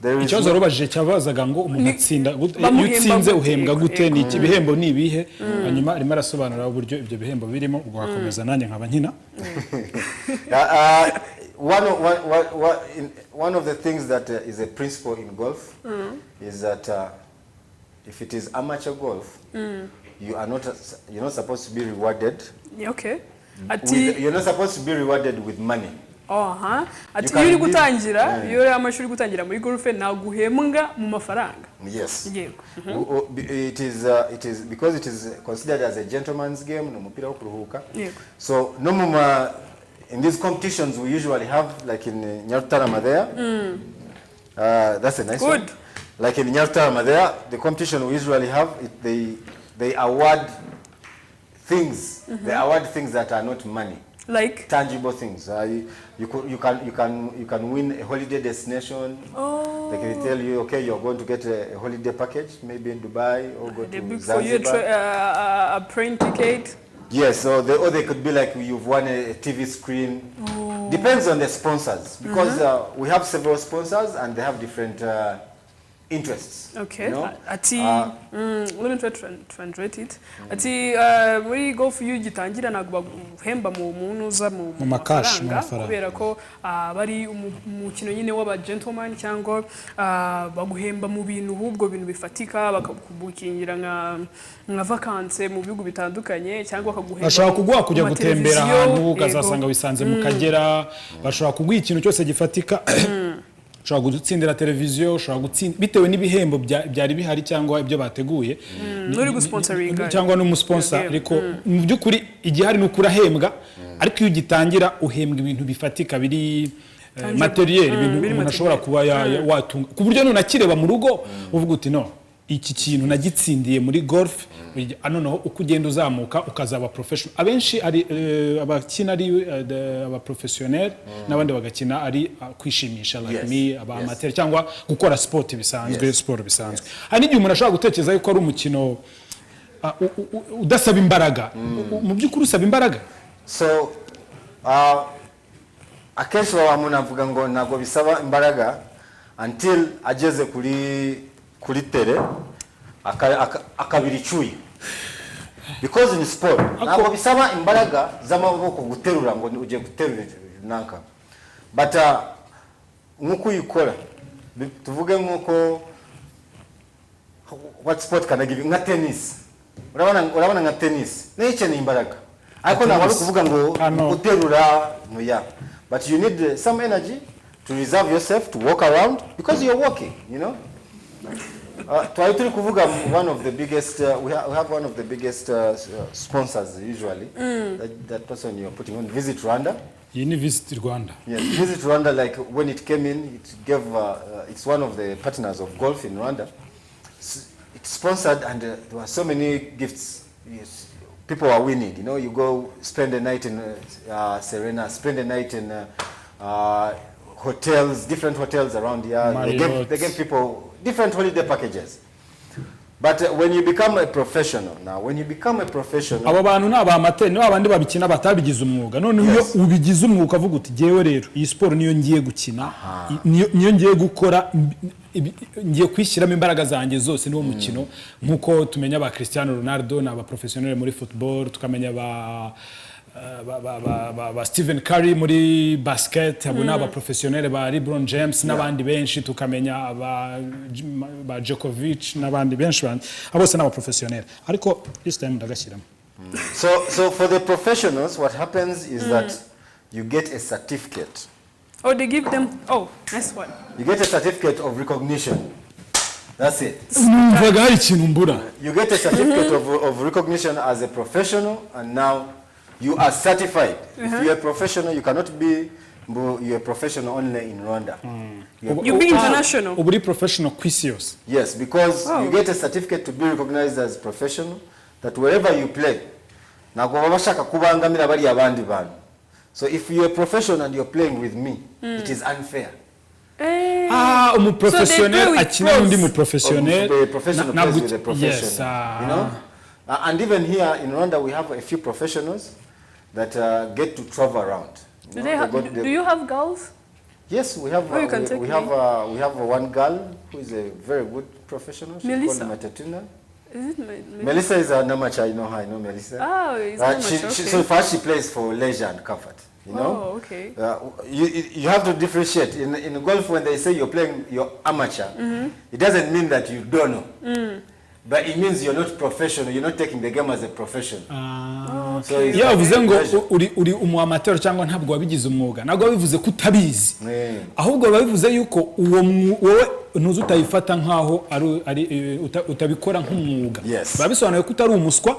there is ikibazo rubajije cyabazaga ngo umuntu atsinda iyo bamuhemba utsinze gute, uhembwa gute yego. ni iki bihembo ni ibihe hanyuma arimo arasobanura uburyo ibyo bihembo birimo ubwo hakomeza nanjye nkaba nkina. one of the things that is a principle in golf is that if it is amateur golf, you're not supposed to be rewarded. Okay. Ati You're not supposed to be rewarded with money. ati can iyo uri give- gutangira iyo uri amashuri gutangira muri golf naguhembwa mu mafaranga. Yes. Yego. It is because it is considered as a gentleman's game, no mupira wo kuruhuka. Yego. So no muma in these competitions we usually have, like in Nyarutarama there. That's a nice Good. one. Like in Nyarutarama there, the competition we usually have, they award things. They award things that are not money. Like Tangible things. You can win a holiday destination. They can tell you, okay, you're going to get a holiday package, maybe in Dubai or go they to book for you Zanzibar. a plane ticket. Yes, or they could be like you've won a TV screen. Depends on the sponsors, because we have several sponsors and they have different interests. Okay. You know? Ati let me try to translate it. Ati muri golf iyo gitangira nagwa guhemba mu muntu uza mu makashi, mu mafaranga mafaranga. kubera ko bari umukino nyine w'aba gentleman cyangwa baguhemba mu bintu hubwo bintu bifatika bakakubukingira nka vacances mu bihugu bitandukanye cyangwa bakaguhemba bashobora kuguha kujya mu gutembera mateleviziyo, ahantu yego. ukazasanga wisanze mu Kagera bashobora kuguha ikintu cyose gifatika ushobora gutsindira televiziyo ushobora gutsinda bitewe n'ibihembo byari bihari cyangwa ibyo bateguye Nuri gusponsoringa cyangwa n'umusponsor ariko mu by'ukuri igihe hari n'ukura hembwa ariko iyo ugitangira uhembwa ibintu bifatika biri materiel ibintu umuntu ashobora kuba watunga ku buryo nunakireba mu rugo uvuga uti no iki kintu nagitsindiye muri golf noneho uko ugenda uzamuka ukazaba professional abenshi ari abakina ari aba professionnel n'abandi bagakina ari kwishimisha like me aba amateur cyangwa gukora sport bisanzwe sport bisanzwe hari n'igihe umuntu ashobora gutekereza yuko ari umukino udasaba imbaraga mu by'ukuri usaba imbaraga So akenshi umuntu avuga ngo ntabwo bisaba imbaraga until ageze kuri tere akabiri icyuye, because in sport ntabwo bisaba imbaraga z'amaboko guterura ngo ugiye guterura nanka, but nk'uko uyikora tuvuge nk'uko what sport can I give you, nka tennis urabona nka tennis niyo ikeneye imbaraga ariko ntabwo ari kuvuga ngo guterura muya, but you need some energy to reserve yourself to walk around because you're walking, you know. Turi kuvuga one of the biggest we have one of the biggest sponsors usually that person you're putting on Visit Rwanda. iyi ni Visit Rwanda. Yes, Visit Rwanda, like when it came in, it gave, it's one of the partners of golf in Rwanda. It's sponsored and there were so many gifts. Yes, people are winning, you know, you go spend the night in Serena, spend the night in hotels, different hotels around here. They gave people different holiday packages. But when you become a professional, abo bantu naba amateur ni abandi babikina batabigize umwuga none iyo ubigize umwuga uvuga uti jewe rero iyi sport niyo ngiye gukina niyo ngiye gukora ngiye kwishyiramo imbaraga zanjye zose niwo mukino nkuko tumenya ba Cristiano Ronaldo na ba professionnel muri football tukamenya ba Stephen Curry muri basket abo naba professionnel ba LeBron James n'abandi benshi tukamenya ba Djokovic n'abandi benshi abose naba professionnel ariko this time ndagashyiramo. So for the professionals what happens is that you get a certificate. Oh, they give them, oh, nice one. You get a certificate of recognition. That's it. You get a certificate of recognition as a professional and now you are certified. If you're a professional, you cannot be you're a professional only in Rwanda. You be international. You're professional quisios. Yes, because you get a certificate to be recognized as professional that wherever you play. So if you're a professional and you're playing with me, it is unfair. Professionnel akina undi mu professionnel. The professional plays with the professional. You know? And even here in Rwanda we have a few professionals that get to travel around. Do you have girls? Yes, we have. We have one girl who is a very good professional. She's Melissa. called Matatina. Is it Melissa is an amateur. I know her. I know Melissa. Oh, it's amateur. So first she plays for leisure and comfort. You know. Oh, okay. You have to differentiate. In golf, when they say you're amateur, it doesn't mean that you don't know. But it means you're not professional. You're not taking the game as a profession. So yeah, uvuze ngo uri umu amateur cyangwa ntabwo wabigize umwuga. Ntabwo bivuze ko utabizi. Ahubwo babivuze yuko wowe ntuzi utayifata nkaho ari utabikora nk'umwuga. Babisobanuye ko utari umuswa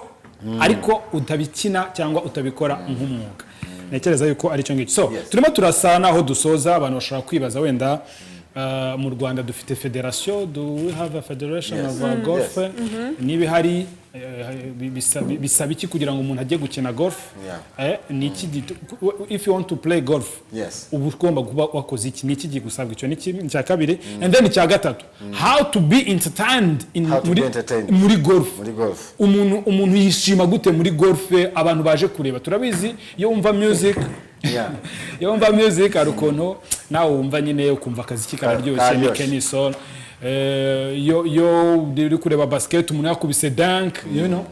ariko utabikina cyangwa utabikora nk'umwuga. Nekereza yuko ari cyo ngicyo. So turimo turasana aho dusoza abantu bashaka kwibaza wenda mu Rwanda dufite federation, do we have a federation of golf? Nibi hari bisaba iki kugira ngo umuntu ajye gukina golf? Ni iki if you want to play golf? Ubu ugomba kuba wakoze iki? Ni iki gigusabwa icyo ni cya kabiri and then cya gatatu how to be entertained muri golf. Umuntu yishima gute muri golf abantu baje kureba turabizi iyo wumva music iyo wumva music arukono nawe wumva nyine ukumva akazi kikararyoshye ni Kenny Soul yo uri kureba basket umuntu yakubise dunk you know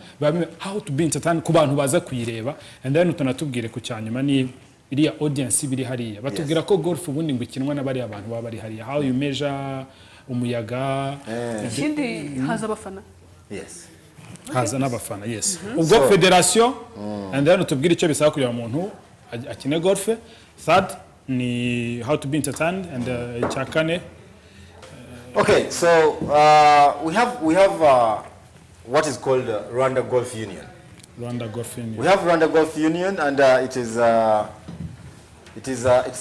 how to be entertained ku bantu baza kuyireba and then utanatubwire ku cyanyuma ni iriya audience biri hariya batubwira ko golf ubundi ngo ikinwa n'abari abantu baba bari hariya how you measure umuyaga ikindi haza abafana haza n'abafana ubwo federation and then utubwire icyo bisaba kugira umuntu akine golf. Third ni how to be entertained and chakane. Okay, so we have what is called Rwanda Golf Union. Rwanda Golf Union. We have Rwanda Golf Union and it's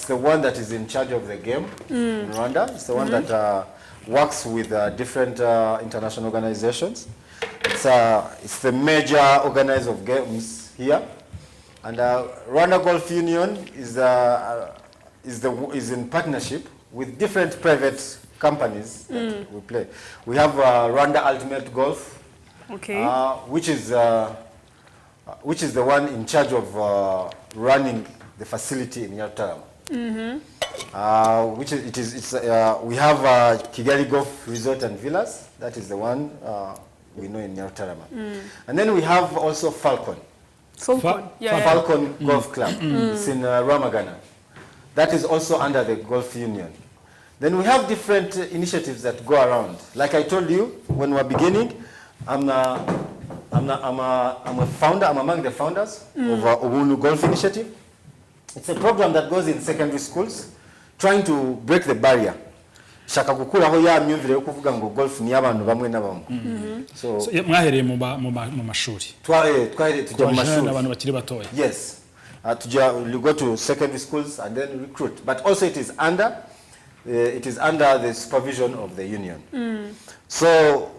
the one that is in charge of the game in Rwanda. It's the one that works with different international organizations. It's the major organizer of games here. And Rwanda Golf Union is in partnership with different private companies that we play. We have Rwanda Ultimate Golf, which is the one in charge of running the facility in Utari. We have Kigali Golf Resort and Villas. That is the one we know in Utari. And then we have also Falcon. Falcon Golf Club. It's in Ramagana. That is also under the Golf Union. Then we have different initiatives that go around. Like I told you when we were beginning, I'm a founder. I'm among the founders of Ubuntu Golf Initiative. It's a program that goes in secondary schools, trying to break the barrier. Shaka gukuraho ya myumvire yo kuvuga ngo golf ni abantu bamwe na bamwe. So mwahereye mu mashuri. Twahereye tujya mu mashuri abantu bakiri batoya. Yes. You go to secondary schools and then recruit. But also it is under the supervision of the union. So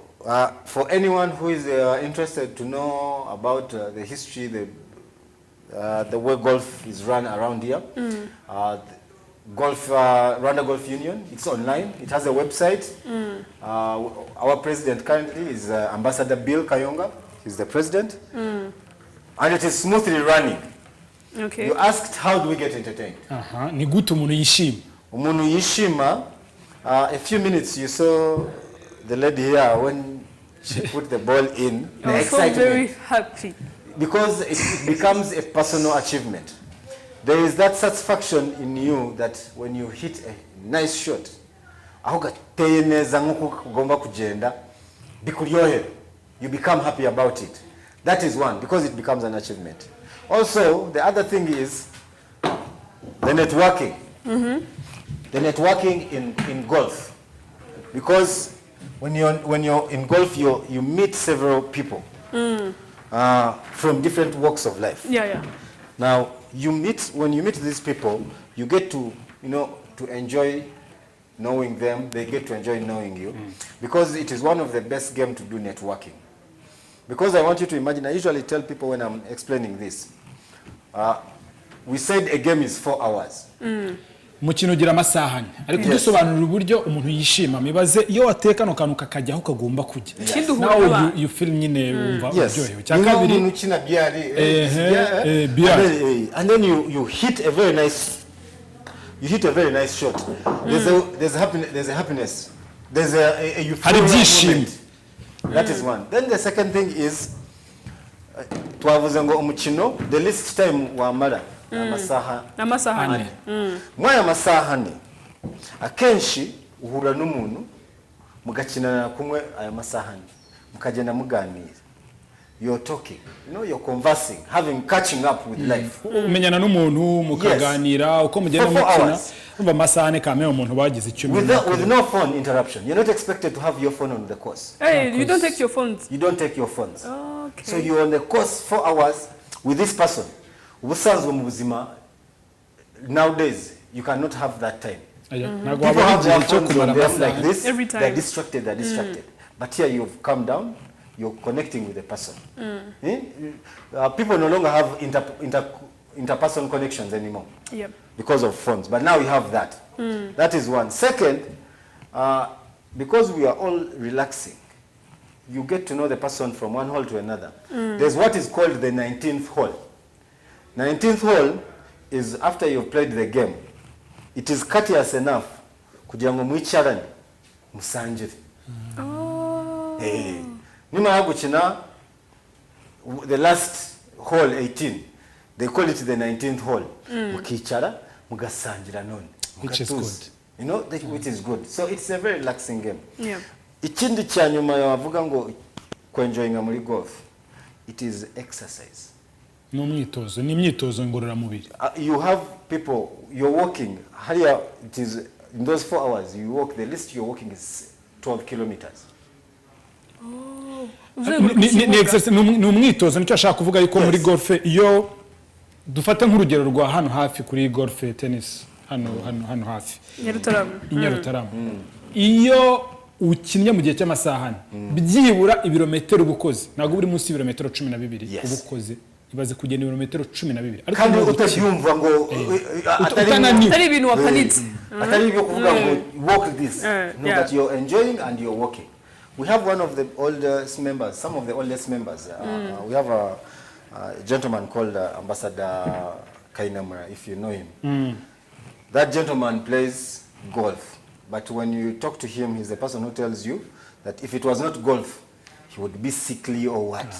for anyone who is interested to know about the history, the way golf is run around here, Rwanda Golf Union, it's online. It has a website. Our president currently is Ambassador Bill Kayonga. He's the president. And it is smoothly running. Okay. You asked, how do we get entertained? Ni gute umuntu yishima? Umuntu yishima, a few minutes you saw the lady here when she put the ball in. The I'm so excitement. very happy. Because it becomes a personal achievement. There is that satisfaction in you that when you hit a nice shot, you become happy about it. That is one, because it becomes an achievement. Also, the other thing is the networking. The networking in golf. Because when you're in golf, you meet several people from different walks of life. Yeah. Now, when you meet these people, you get to, to enjoy knowing them. They get to enjoy knowing you. Because it is one of the best games to do networking. Because I want you to imagine, I usually tell people when I'm explaining this, we said a game is 4 hours. Mukino ugira amasaha ane ariko dusobanurira uburyo umuntu yishima mibaze iyo wateka no kantu kakajyaho kagomba kujya nawe you feel nyine wumva uryohewe cyakabiri ukina byari and then you hit a very nice shot. There's a happiness, there's a euphoria. That is one. Then the second thing is twavuze ngo umukino the least time wamara amasaha ane. Mwaya amasaha ane akenshi uhura n'umuntu mugakinana kumwe aya masaha ane mukagenda muganira, you're talking, you're conversing, catching up with life. Umenyana n'umuntu mukaganira uko mugenda mukina umva amasaha ane kamwe umuntu bagize 10 with no phone interruption. You're not expected to have your phone on the course. Hey, you don't take your phones. You don't take your phones. Okay. So you're on the course 4 hours with this person. Ubusanzwe mu buzima nowadays you cannot have that time. People have their phones on them like this. Every time. They're distracted. But here you've come down, you're connecting with the person. People no longer have interpersonal connections anymore. Yep. Because of phones. But now we have that. That is one. Second, because we are all relaxing, you get to know the person from one hole to another. There's what is called the 19th hole. 19th hole is after you've played the game. It is courteous enough kugira ngo mwicharane musanjire. Nimara gukina the last hole 18, they call it the 19th hole. Mukichara mugasangira none. Which is good. Which is good. So it's a very relaxing game. Yeah. Ikindi cya nyuma yavuga ngo kwenjoyinga muri golf, it is exercise. N'umwitozo ni imyitozo ngororamubiri. You have people, you're walking, hariya it is in those 4 hours you walk, the least you're walking is 12 kilometers. Ni exercise ni umwitozo nicyo ashaka kuvuga yuko muri golf iyo dufata nk'urugero rwa hano hafi kuri golf tennis hano hafi Nyarutarama. Iyo ukinnye mu gihe cy'amasaha byibura ibirometero ubukoze ntabwo buri munsi ibirometero 12 ubukoze ibaze kugenda ibirometero 12 ariko kandi utabyumva ngo atari ibintu wapanitse atari ibyo kuvuga ngo walk this, that you're enjoying and you're walking. We have one of the oldest members, some of the oldest members. We have a gentleman called Ambassador Kainamura, if you know him. That gentleman plays golf, but when you talk to him, he's the person who tells you that if it was not golf, he would be sickly or what.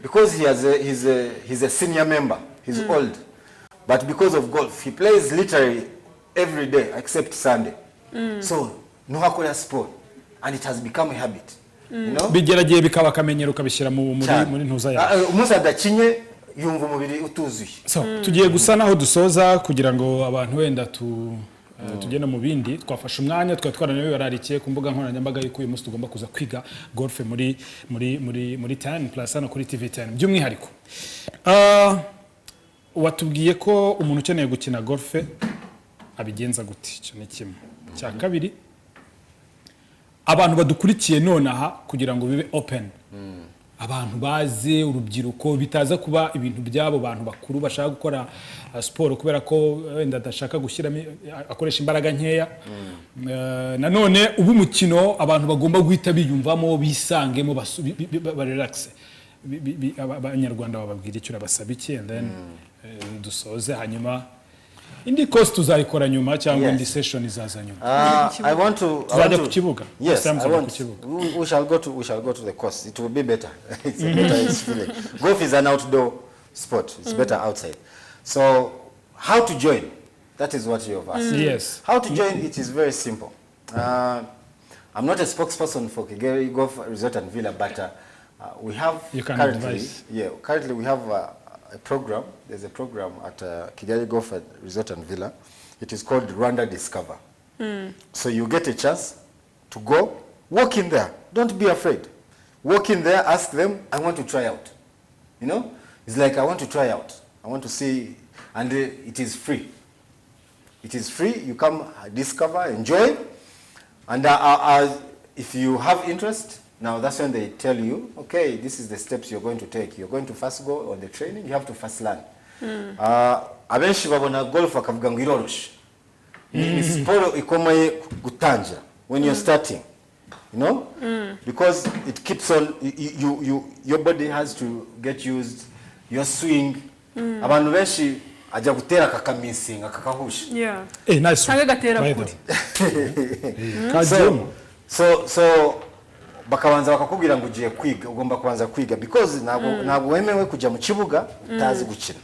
Because he's a senior member, he's old. But because of golf, he plays literally every day except Sunday. So, no hakuna sport. And it has become a habit. Bigeragiye bikaba kamenyero kabishyira muri ntuza yawe. Umunsi adakinye yumva umubiri utuzuye. So, tugiye gusa naho dusoza kugira ngo abantu wenda tugenda mu bindi twafashe umwanya twatwaranawe bararikiye ku mbuga nkoranyambaga yuko uyu munsi tugomba kuza kwiga golf muri 10 plus hano kuri TV10 by'umwihariko. watubwiye ko umuntu ukeneye gukina golf abigenza gute, icyo ni kimwe. Cya kabiri, abantu badukurikiye nonaha kugira ngo bibe open, abantu baze, urubyiruko bitaza kuba ibintu byabo bantu bakuru bashaka gukora siporo kubera ko wenda adashaka gushyiramo akoresha imbaraga nkeya. Nanone ubu mukino abantu bagomba guhita biyumvamo, bisangemo, barelaxe. Abanyarwanda bababwira icyo urabasaba iki, and then dusoze, hanyuma indi course tuzayikora nyuma cyangwa indi session izaza nyuma. I want to kukibuga. Yes, I want we shall go to the course. It will be better. It's a better experience. Golf is an outdoor sport. It's better outside. So how to join? That is what you have asked. Yes. How to join? It is very simple. I'm not a spokesperson for Kigali Golf Resort and Villa, but we have currently we have a program. There's a program at Kigali Golf Resort and Villa. It is called Rwanda Discover. So you get a chance to go, walk in there. Don't be afraid. Walk in there, ask them, I want to try out. You know? It's like, I want to try out. I want to see, and it is free. It is free. You come, discover, enjoy. And if you have interest, now that's when they tell you, okay, this is the steps you're going to take. You're going to first go on the training. You have to first learn. Abenshi babona golf akavuga ngo iroroshe. Ni siporo ikomeye gutangira when you're starting. You know? Because it keeps on, your body has to get used, your swing. Abantu benshi ajya gutera kakamisinga kakahusha. Yeah. Nice. Cyangwa gatera kuri. So bakabanza bakakubwira ngo ugiye kwiga, ugomba kubanza kwiga because ntabwo wemewe kujya mu kibuga utazi gukina.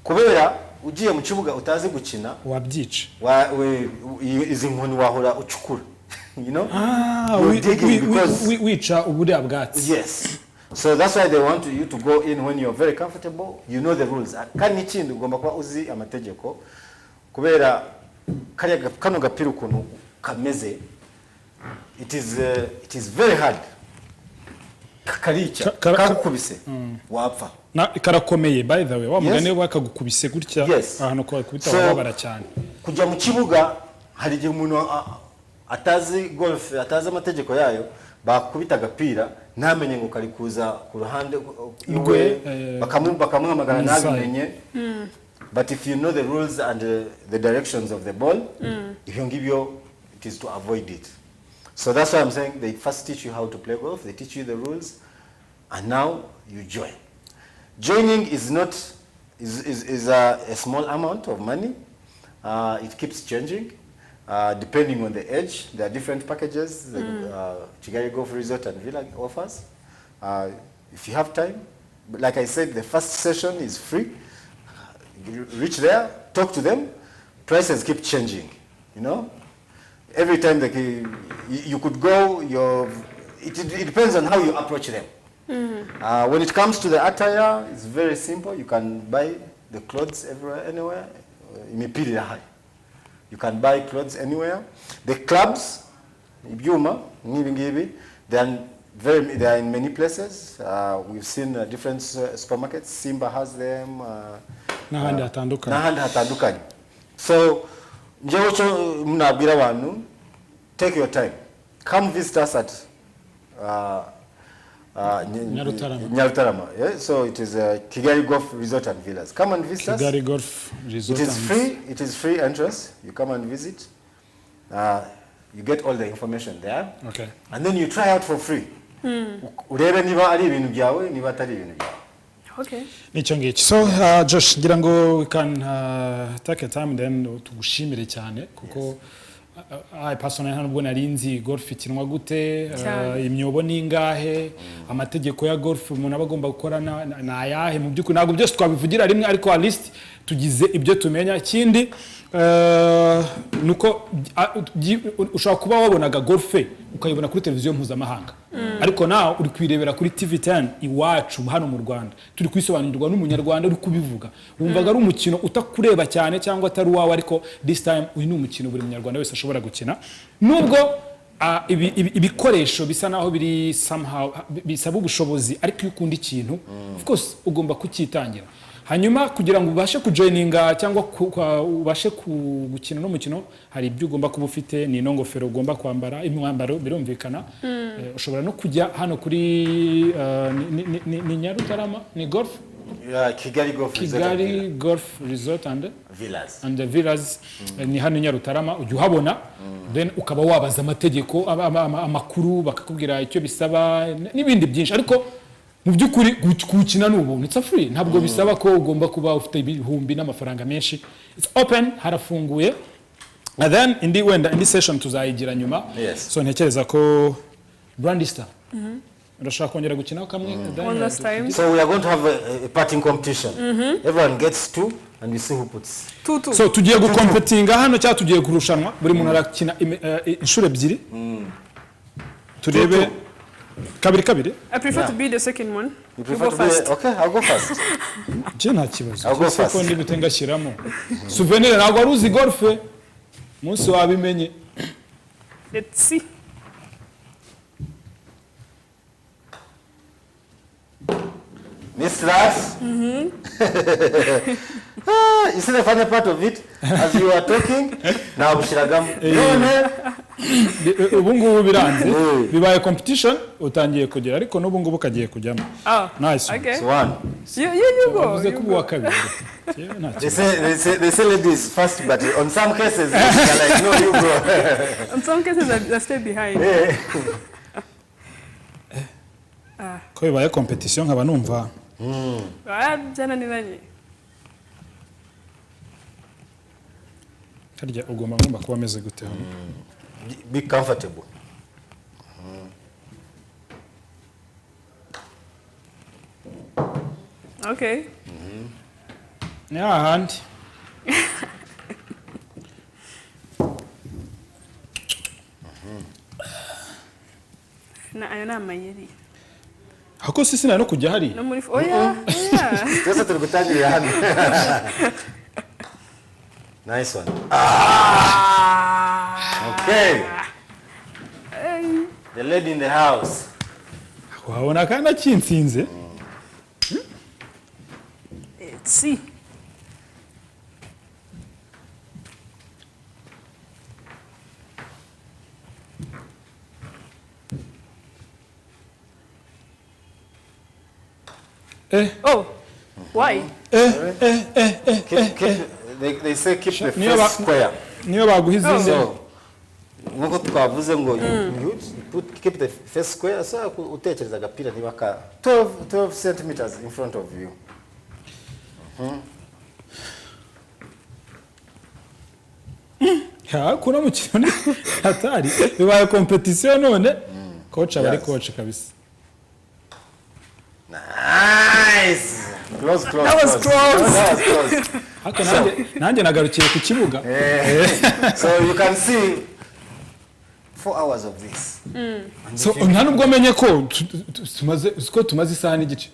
Kubera ugiye mu kibuga utazi gukina wabyica. Izi nkoni wahora ucukura. You know? Wica uburiya bwatsi. Yes. So that's why they want you to go in when you're very comfortable. You know the rules. Kandi ikindi ugomba kuba uzi amategeko. Kubera kano gapira ukuntu kameze, it is very hard. Kakarica, kakukubise, wapfa. Karakomeye, by the way, wamugane wakagukubise gutya ahantu kwa kubita wabara cyane. Kujya mu kibuga hari igihe umuntu atazi golf, atazi amategeko yayo, bakubita agapira ntamenye ngo kari kuza ku ruhande iwe, bakamuhamagara nabimenye. But if you know the rules and the directions of the ball, it is to avoid it. So that's why I'm saying they first teach you how to play golf, they teach you the rules, and now you join. Joining is not a small amount of money. It keeps changing depending on the age. There are different packages that Kigali Golf Resort and Villa offers. If you have time, like I said, the first session is free. You reach there, talk to them. Prices keep changing, you know. Every time you could go, it depends on how you approach them. When it comes to the attire, it's very simple. You can buy the clothes anywhere. You can buy clothes anywhere. The clubs, Ibyo, they are in many places. We've seen different supermarkets. Simba has them. N'ahandi hatandukanye. So, take your time. Come visit us at Nyarutarama. Yeah? So it is Kigali Golf Resort and Villas. Come and visit us. Kigali Golf Resort. It is free. It is free entrance. You come and visit. You get all the information there. Okay. And then you try out for free. Urebe niba ari ibintu byawe, niba atari ibintu byawe. Okay. So Josh, ngira ngo we can take a time then tugushimire cyane kuko I personally ntabwo narinzi golf ikinwa gute, imyobo ningahe, amategeko ya golf umuntu abagomba gukora na ayahe mu byukuri ntabwo byose twabivugira rimwe, ariko at least tugize ibyo tumenya. Ikindi nuko ushobora kuba wabonaga golf ukayibona kuri televiziyo mpuzamahanga, ariko nawe uri kwirebera kuri TV10 iwacu hano mu Rwanda, turi kwisobanurwa n'umunyarwanda uri kubivuga, wumvaga ari umukino utakureba cyane cyangwa atari wawe, ariko this time uyu ni umukino buri munyarwanda wese ashobora gukina. Nubwo ibikoresho bisa naho biri somehow bisaba ubushobozi, ariko iyo ukunda ikintu of course ugomba kukitangira. hanyuma kugira ngo ubashe kujoininga cyangwa ubashe gukina no mukino hari ibyo ugomba kuba ufite ni ngofero ugomba kwambara imyambaro birumvikana ushobora no kujya hano kuri ni Nyarutarama ni golf Kigali Golf Resort and Villas ni hano Nyarutarama ujya uhabona then ukaba wabaza amategeko amakuru bakakubwira icyo bisaba n'ibindi byinshi ariko mu byukuri gukina n'ubuntu it's free ntabwo bisaba ko ugomba kuba ufite ibihumbi n'amafaranga menshi it's open harafunguye and then indi session tuzayigira nyuma so ntekereza ko Brandista urashaka kongera gukina kamwe so we are going to have a parting competition everyone gets 2 and we see who puts 2 so tugiye gukompetinga hano cyangwa tugiye kurushanwa buri muntu arakina inshuro ebyiri turebe kabiri I prefer to be the second one. You prefer to be okay, I'll go first. Je nta kibazo. Siko ndi gutengashyiramo. Souvenir ntabwo ari uzi golf. Munsi wabimenye. Let's see. Miss Ras. You see the funny part of it as you are talking now Bushiragam. Ubungubu biranze bibaye competition utangiye kugera ariko n'ubungubu kagiye kujyamo. Nice. Okay. So one. You go. Uze kuba kabiri. They say ladies first but on some cases they're like no you go. On some cases I stay behind. Ko bibaye competition nkaba numva. Jana niranye. Harya ugomba ngomba kuba ameze gute hano. Be comfortable. Okay. Yeah, hand. Ayo ni amayeri. Hako sisi na no kujya hari. No muri oya. Twese turi gutangirira hano. Nice one. Okay. The lady in the house. Wabona kana kinsinze. Let's see. Oh, why? They say keep the face square. Niyo baguhizinde. Nkuko twavuze ngo keep the face square so utekereza agapira niba ka 12 centimeters in front of you. Ya kuna mukino hatari bibaye competition none coach abari coach kabisa. Nice. Close. That was close. Hako nanjye nagarukiye ku kibuga. So you can see 4 hours of this. So nta nubwo menye ko tumaze isaha n'igice.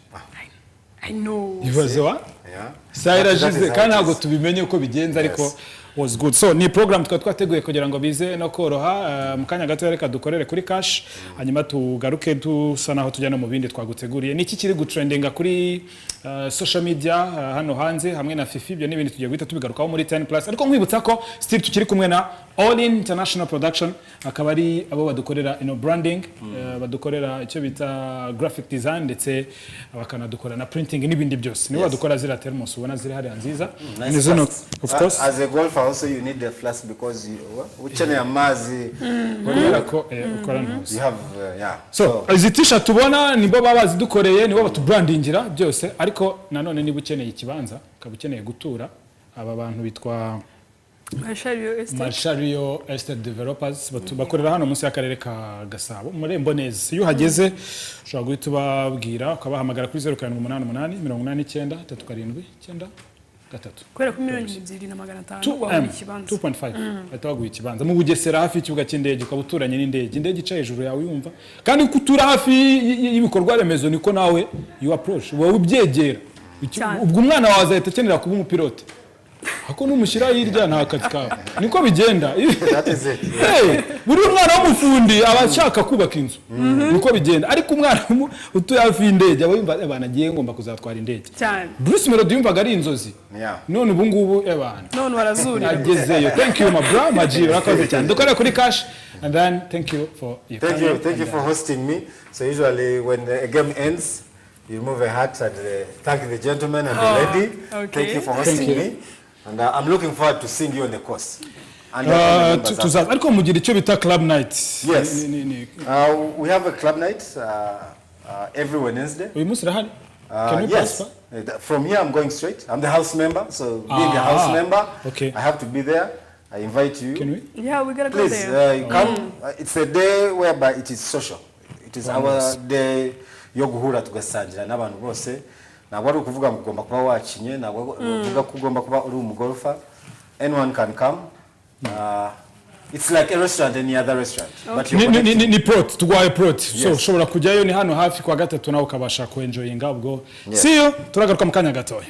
I know. Ibaze wa? Yeah. Saira jize kandi ntabwo tubimenye uko bigenza ariko was good. So ni program twateguye kugira ngo bize no koroha mu kanya gato reka dukorere kuri cash hanyuma tugaruke dusa naho tujya no mu bindi twaguteguriye. Niki kiri gutrendinga kuri social media hano hanze hamwe na Fifi ibyo n'ibindi tugiye guhita tubigarukaho muri 10+ ariko nkwibutsa ko still tukiri kumwe na All In International Production akaba ari abo badukorera branding badukorera icyo bita graphic design ndetse bakanadukorera na printing n'ibindi byose nibo badukora zira thermos ubona ziri hari nziza nizo of course as a golfer also you need the flask because uchene amazi kubera ko ukora ntuzi you have yeah so izi t-shirt tubona nibo babazi dukoreye nibo batubrandingira byose ariko nanone niba ukeneye ikibanza ukaba ukeneye gutura aba bantu bitwa Marshario Estate Developers bakorera hano munsi y'akarere ka Gasabo muri Mbonezi iyo hageze ushobora guhita ubabwira ukabahamagara kuri 0788 89 379 gatatu kwera ku 2,250 wabona ikibanza 2.5 ataguye ikibanza mu Bugesera hafi y'ikibuga cy'indege ukabuturanye n'indege ica hejuru yawe yumva kandi kutura hafi y'ibikorwa remezo niko nawe you approach wowe ubyegera ubwo umwana wawe azahita akenera kuba umupilote ako numushyira hirya nta kazi kawe niko bigenda That is it. buri mwana w'umufundi aba ashaka kubaka inzu niko bigenda ariko umwana utuye hafi y'indege aba yumva abana agiye ngomba kuzatwara indege cyane Bruce Melody yumvaga ari inzozi Yeah. none ubu ngubu abana none barazurira agezeyo thank you my bro Maji urakoze cyane dukora kuri cash and then thank you for your Thank you for hosting me. So usually when a game ends, you remove a hat and thank the gentleman and the lady. Okay. Thank you for hosting me. And I'm looking forward to seeing you on the course. And tuzaza ariko mugira icyo bita club night yes. We have a club night every Wednesday. uyu munsi urahari can you Yes. pass? From here I'm going straight. I'm the house member, so being a house member, okay. I have to be there. I invite you. Can we? yeah we gotta go Please, there you come. It's a day whereby it is social. It is our day yo guhura tugasangira n'abantu bose. Ntabwo ari ukuvuga ngo ugomba kuba wakinye, ntabwo uvuga ko ugomba kuba uri umugolfa. Anyone can come. It's like a restaurant, any other restaurant. But ni prot tugwaye prot so ushobora kujyayo ni hano hafi kwa gatatu nawe ukabasha kuenjoyinga ubwo see you turagaruka mu kanya gatoya